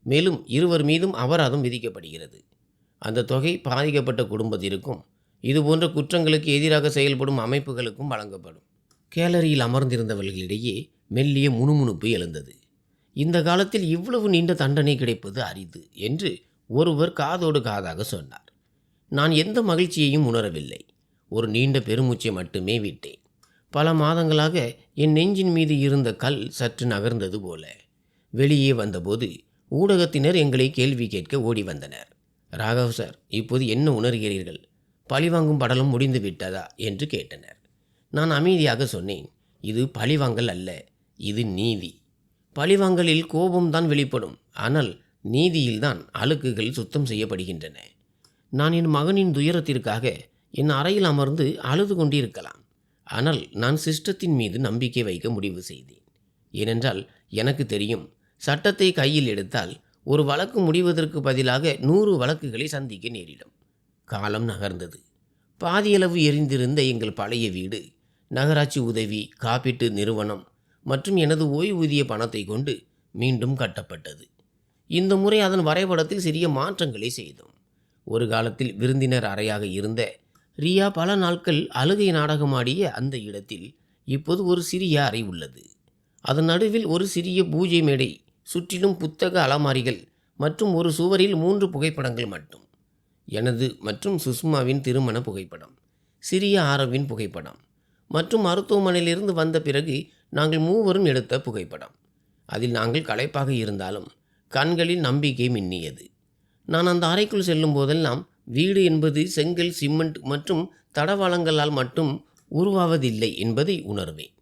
S1: மேலும் 2 மீதும் அபராதம் விதிக்கப்படுகிறது. அந்த தொகை பாதிக்கப்பட்ட குடும்பத்திற்கும் இதுபோன்ற குற்றங்களுக்கு எதிராக செயல்படும் அமைப்புகளுக்கும் வழங்கப்படும். கேலரியில் அமர்ந்திருந்தவர்களிடையே மெல்லிய முணுமுணுப்பு எழுந்தது. இந்த காலத்தில் இவ்வளவு நீண்ட தண்டனை கிடைப்பது அரிது என்று ஒருவர் காதோடு காதாக சொன்னார். நான் எந்த மகிழ்ச்சியையும் உணரவில்லை. ஒரு நீண்ட பெருமூச்சை மட்டுமே விட்டேன். பல மாதங்களாக என் நெஞ்சின் மீது இருந்த கல் சற்று நகர்ந்தது போல. வெளியே வந்தபோது ஊடகத்தினர் எங்களை கேள்வி கேட்க ஓடி வந்தனர். ராகவ் சார், இப்போது என்ன உணர்கிறீர்கள்? பழிவாங்கும் படலம் முடிந்து விட்டதா என்று கேட்டனர். நான் அமைதியாக சொன்னேன், இது பழிவாங்கல் அல்ல, இது நீதி. பழிவாங்கலில் கோபம்தான் வெளிப்படும், ஆனால் நீதியில்தான் அழுக்குகள் சுத்தம் செய்யப்படுகின்றன. நான் என் மகனின் துயரத்திற்காக என் அறையில் அமர்ந்து அழுது கொண்டிருக்கலாம். ஆனால் நான் சிஸ்டத்தின் மீது நம்பிக்கை வைக்க முடிவு செய்தேன். ஏனென்றால் எனக்கு தெரியும், சட்டத்தை கையில் எடுத்தால் ஒரு வழக்கு முடிவதற்கு பதிலாக 100 வழக்குகளை சந்திக்க நேரிடும். காலம் நகர்ந்தது. பாதியளவு எரிந்திருந்த எங்கள் பழைய வீடு நகராட்சி உதவி, காப்பீட்டு நிறுவனம் மற்றும் எனது ஓய்வூதிய பணத்தை கொண்டு மீண்டும் கட்டப்பட்டது. இந்த முறை அதன் வரைபடத்தில் சிறிய மாற்றங்களை செய்தோம். ஒரு காலத்தில் விருந்தினர் அறையாக இருந்த ரியா பல நாட்கள் அழுகை நாடகமாடிய அந்த இடத்தில் இப்போது ஒரு சிறிய அறை உள்ளது. அதன் நடுவில் ஒரு சிறிய பூஜை மேடை, சுற்றிலும் புத்தக அலமாரிகள் மற்றும் ஒரு சுவரில் 3 புகைப்படங்கள் மட்டும். எனது மற்றும் சுஷ்மாவின் திருமண புகைப்படம், சிறிய ஆரவின் புகைப்படம் மற்றும் மருத்துவமனையிலிருந்து வந்த பிறகு நாங்கள் 3 எடுத்த புகைப்படம். அதில் நாங்கள் களைப்பாக இருந்தாலும் கண்களில் நம்பிக்கை மின்னியது. நான் அந்த அறைக்குள் செல்லும் போதெல்லாம் வீடு என்பது செங்கல், சிமெண்ட் மற்றும் தடவாளங்களால் மட்டும் உருவாவதில்லை என்பதை உணர்வேன்.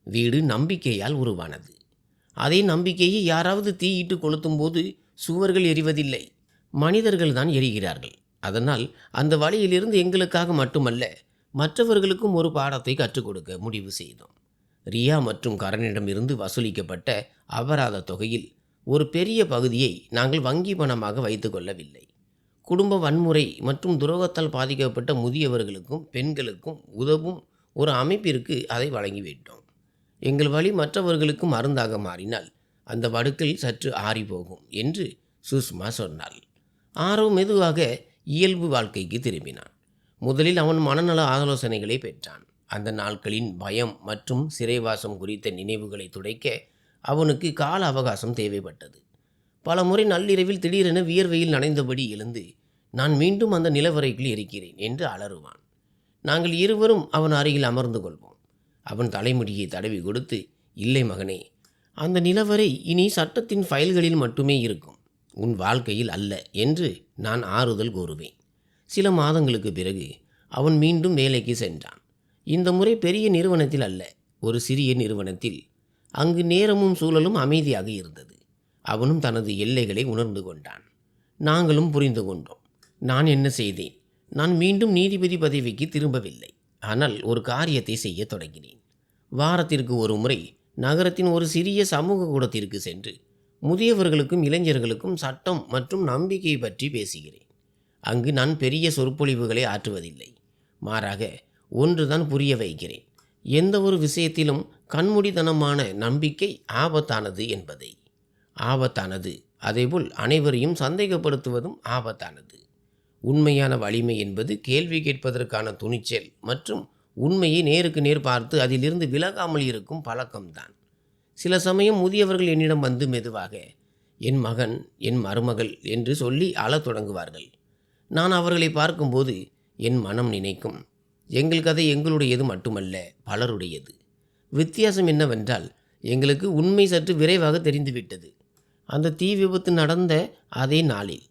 S1: வீடு நம்பிக்கையால் உருவானது. அதே நம்பிக்கையை யாராவது தீயிட்டு கொளுத்தும் போது சுவர்கள் எரிவதில்லை, மனிதர்கள் தான் எரிகிறார்கள். அதனால் அந்த வழியிலிருந்து எங்களுக்காக மட்டுமல்ல, மற்றவர்களுக்கும் ஒரு பாடத்தை கற்றுக் கொடுக்க முடிவு செய்தோம். ரியா மற்றும் கரனிடமிருந்து வசூலிக்கப்பட்ட அபராத தொகையில் ஒரு பெரிய பகுதியை நாங்கள் வங்கி பணமாக வைத்து கொள்ளவில்லை. குடும்ப வன்முறை மற்றும் துரோகத்தால் பாதிக்கப்பட்ட முதியவர்களுக்கும் பெண்களுக்கும் உதவும் ஒரு அமைப்பிற்கு அதை வழங்கிவிட்டோம். எங்கள் வழி மற்றவர்களுக்கும் மருந்தாக மாறினால் அந்த வடுக்கள் சற்று ஆறிப்போகும் என்று சுஷ்மா சொன்னாள். ஆரவ் மெதுவாக இயல்பு வாழ்க்கைக்கு திரும்பினான். முதலில் அவன் மனநல ஆலோசனைகளை பெற்றான். அந்த நாட்களின் பயம் மற்றும் சிறைவாசம் குறித்த நினைவுகளை துடைக்க அவனுக்கு கால அவகாசம் தேவைப்பட்டது. பல முறை நள்ளிரவில் திடீரென வியர்வையில் நனைந்தபடி எழுந்து, நான் மீண்டும் அந்த நிலவறைக்குள் இருக்கிறேன் என்று அலறுவான். நாங்கள் இருவரும் அவன் அருகில் அமர்ந்து கொள்வோம். அவன் தலைமுடியை தடவி கொடுத்து, இல்லை மகனே, அந்த நிலவறை இனி சட்டத்தின் ஃபைல்களில் மட்டுமே இருக்கும், உன் வாழ்க்கையில் அல்ல என்று நான் ஆறுதல் கூறுவேன். சில மாதங்களுக்கு பிறகு அவன் மீண்டும் வேலைக்கு சென்றான். இந்த முறை பெரிய நிறுவனத்தில் அல்ல, ஒரு சிறிய நிறுவனத்தில். அங்கு நேரமும் சூழலும் அமைதியாக இருந்தது. அவனும் தனது எல்லைகளை உணர்ந்து கொண்டான். நாங்களும் புரிந்து கொண்டோம். நான் என்ன செய்தேன்? நான் மீண்டும் நீதிபதி பதவிக்கு திரும்பவில்லை. ஆனால் ஒரு காரியத்தை செய்ய தொடங்கினேன். வாரத்திற்கு ஒரு முறை நகரத்தின் ஒரு சிறிய சமூக கூடத்திற்கு சென்று முதியவர்களுக்கும் இளைஞர்களுக்கும் சட்டம் மற்றும் நம்பிக்கை பற்றி பேசுகிறேன். அங்கு நான் பெரிய சொற்பொழிவுகளை ஆற்றுவதில்லை. மாறாக ஒன்றுதான் புரிய வைக்கிறேன், எந்த ஒரு விஷயத்திலும் கண்மூடித்தனமான நம்பிக்கை ஆபத்தானது என்பதை. ஆபத்தானது, அதேபோல் அனைவரையும் சந்தேகப்படுத்துவதும் ஆபத்தானது. உண்மையான வலிமை என்பது கேள்வி கேட்பதற்கான துணிச்சல் மற்றும் உண்மையை நேருக்கு நேர் பார்த்து அதிலிருந்து விலகாமல் இருக்கும் பழக்கம்தான். சில சமயம் முதியவர்கள் என்னிடம் வந்து மெதுவாக என் மகன், என் மருமகள் என்று சொல்லி அழத் தொடங்குவார்கள். நான் அவர்களை பார்க்கும்போது என் மனம் நினைக்கும், எங்கள் கதை எங்களுடையது மட்டுமல்ல, பலருடையது. வித்தியாசம் என்னவென்றால் எங்களுக்கு உண்மை சற்று விரைவாக தெரிந்துவிட்டது. அந்த தீ விபத்து நடந்த அதே நாளில்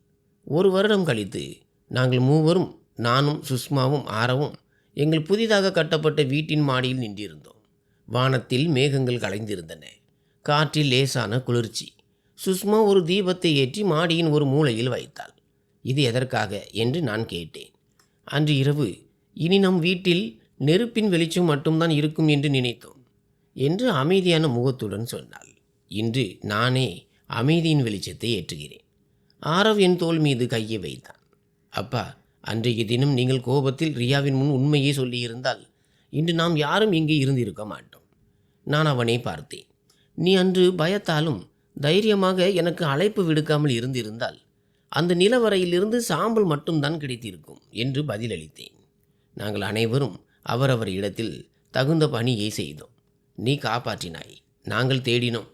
S1: 1 வருடம் கழித்து நாங்கள் மூவரும், நானும் சுஷ்மாவும் ஆரவும், எங்கள் புதிதாக கட்டப்பட்ட வீட்டின் மாடியில் நின்றிருந்தோம். வானத்தில் மேகங்கள் கலைந்திருந்தன. காற்றில் லேசான குளிர்ச்சி. சுஷ்மா ஒரு தீபத்தை ஏற்றி மாடியின் ஒரு மூலையில் வைத்தாள். இது எதற்காக என்று நான் கேட்டேன். அன்று இரவு இனி நம் வீட்டில் நெருப்பின் வெளிச்சம் மட்டும்தான் இருக்கும் என்று நினைத்தோம் என்று அமைதியான முகத்துடன் சொன்னாள். இன்று நானே அமைதியின் வெளிச்சத்தை ஏற்றுகிறேன். ஆரவ் என் தோள் மீது கையை வைத்தான். அப்பா, அன்றைய தினம் நீங்கள் கோபத்தில் ரியாவின் முன் உண்மையை சொல்லியிருந்தால் இன்று நாம் யாரும் இங்கே இருந்திருக்க மாட்டோம். நான் அவனை பார்த்தேன். நீ அன்று பயத்தாலும் தைரியமாக எனக்கு அழைப்பு விடுக்காமல் இருந்திருந்தால் அந்த நிலவரையிலிருந்து சாம்பல் மட்டும்தான் கிடைத்திருக்கும் என்று பதிலளித்தேன். நாங்கள் அனைவரும் அவரவர் இடத்தில் தகுந்த பணியை செய்தோம். நீ காப்பாற்றினாய், நாங்கள் தேடினோம்.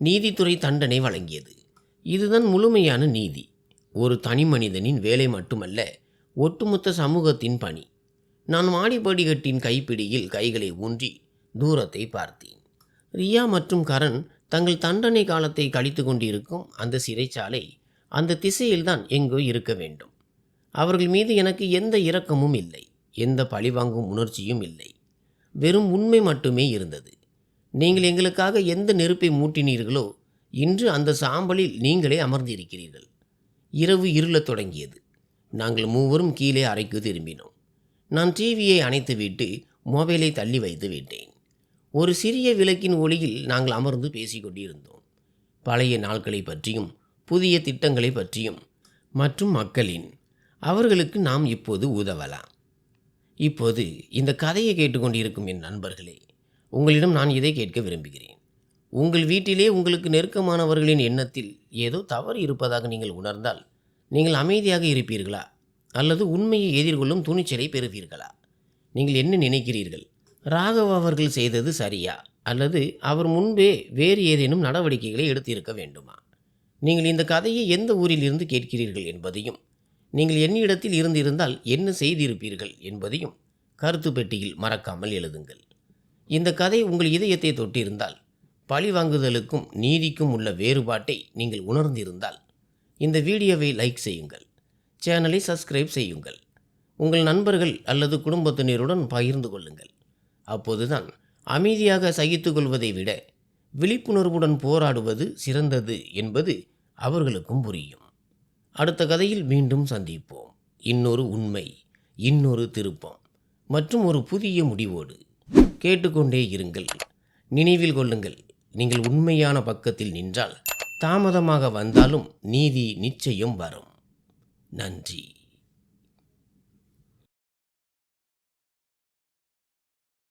S1: நீதித்துறை தண்டனை வழங்கியது. இதுதான் முழுமையான நீதி. ஒரு தனி மனிதனின் வேலை மட்டுமல்ல, ஒட்டுமொத்த சமூகத்தின் பணி. நான் மாடிப்படிகட்டின் கைப்பிடியில் கைகளை ஊன்றி தூரத்தை பார்த்தேன். ரியா மற்றும் கரண் தங்கள் தண்டனை காலத்தை கழித்து கொண்டிருக்கும் அந்த சிறைச்சாலை அந்த திசையில்தான் எங்கோ இருக்க வேண்டும். அவர்கள் மீது எனக்கு எந்த இரக்கமும் இல்லை, எந்த பழிவாங்கும் உணர்ச்சியும் இல்லை. வெறும் உண்மை மட்டுமே இருந்தது. நீங்கள் எங்களுக்காக எந்த நெருப்பை மூட்டினீர்களோ இன்று அந்த சாம்பலில் நீங்களே அமர்ந்திருக்கிறீர்கள். இரவு இருளத் தொடங்கியது. நாங்கள் மூவரும் கீழே அறைக்கு திரும்பினோம். நான் டிவியை அணைத்துவிட்டு மொபைலை தள்ளி வைத்து விட்டேன். ஒரு சிறிய விளக்கின் ஒளியில் நாங்கள் அமர்ந்து பேசிக்கொண்டிருந்தோம். பழைய நாட்களை பற்றியும் புதிய திட்டங்களை பற்றியும் மற்றும் மக்களின் அவர்களுக்கு நாம் இப்போது உதவலாம். இப்போது இந்த கதையை கேட்டுக்கொண்டிருக்கும் என் நண்பர்களே, உங்களிடம் நான் இதை கேட்க விரும்புகிறேன். உங்கள் வீட்டிலே உங்களுக்கு நெருக்கமானவர்களின் எண்ணத்தில் ஏதோ தவறு இருப்பதாக நீங்கள் உணர்ந்தால் நீங்கள் அமைதியாக இருப்பீர்களா, அல்லது உண்மையை எதிர்கொள்ளும் துணிச்சலை பெறுவீர்களா? நீங்கள் என்ன நினைக்கிறீர்கள்? ராகவ் அவர்கள் செய்தது சரியா, அல்லது அவர் முன்பே வேறு ஏதேனும் நடவடிக்கைகளை எடுத்திருக்க வேண்டுமா? நீங்கள் இந்த கதையை எந்த ஊரில் இருந்து கேட்கிறீர்கள் என்பதையும், நீங்கள் என்னிடத்தில் இருந்திருந்தால் என்ன செய்திருப்பீர்கள் என்பதையும் கருத்து பெட்டியில் மறக்காமல் எழுதுங்கள். இந்த கதை உங்கள் இதயத்தை தொட்டிருந்தால், பழிவாங்குதலுக்கும் நீதிக்கும் உள்ள வேறுபாட்டை நீங்கள் உணர்ந்திருந்தால் இந்த வீடியோவை லைக் செய்யுங்கள், சேனலை சப்ஸ்கிரைப் செய்யுங்கள், உங்கள் நண்பர்கள் அல்லது குடும்பத்தினருடன் பகிர்ந்து கொள்ளுங்கள். அப்போதுதான் அமைதியாக சகித்து கொள்வதை விட விழிப்புணர்வுடன் போராடுவது சிறந்தது என்பது அவர்களுக்கும் புரியும். அடுத்த கதையில் மீண்டும் சந்திப்போம். இன்னொரு உண்மை, இன்னொரு திருப்பம் மற்றும் ஒரு புதிய முடிவோடு. கேட்டுக்கொண்டே இருங்கள். நினைவில் கொள்ளுங்கள், நீங்கள் உண்மையான பக்கத்தில் நின்றால் தாமதமாக வந்தாலும் நீதி நிச்சயம் வரும். நன்றி.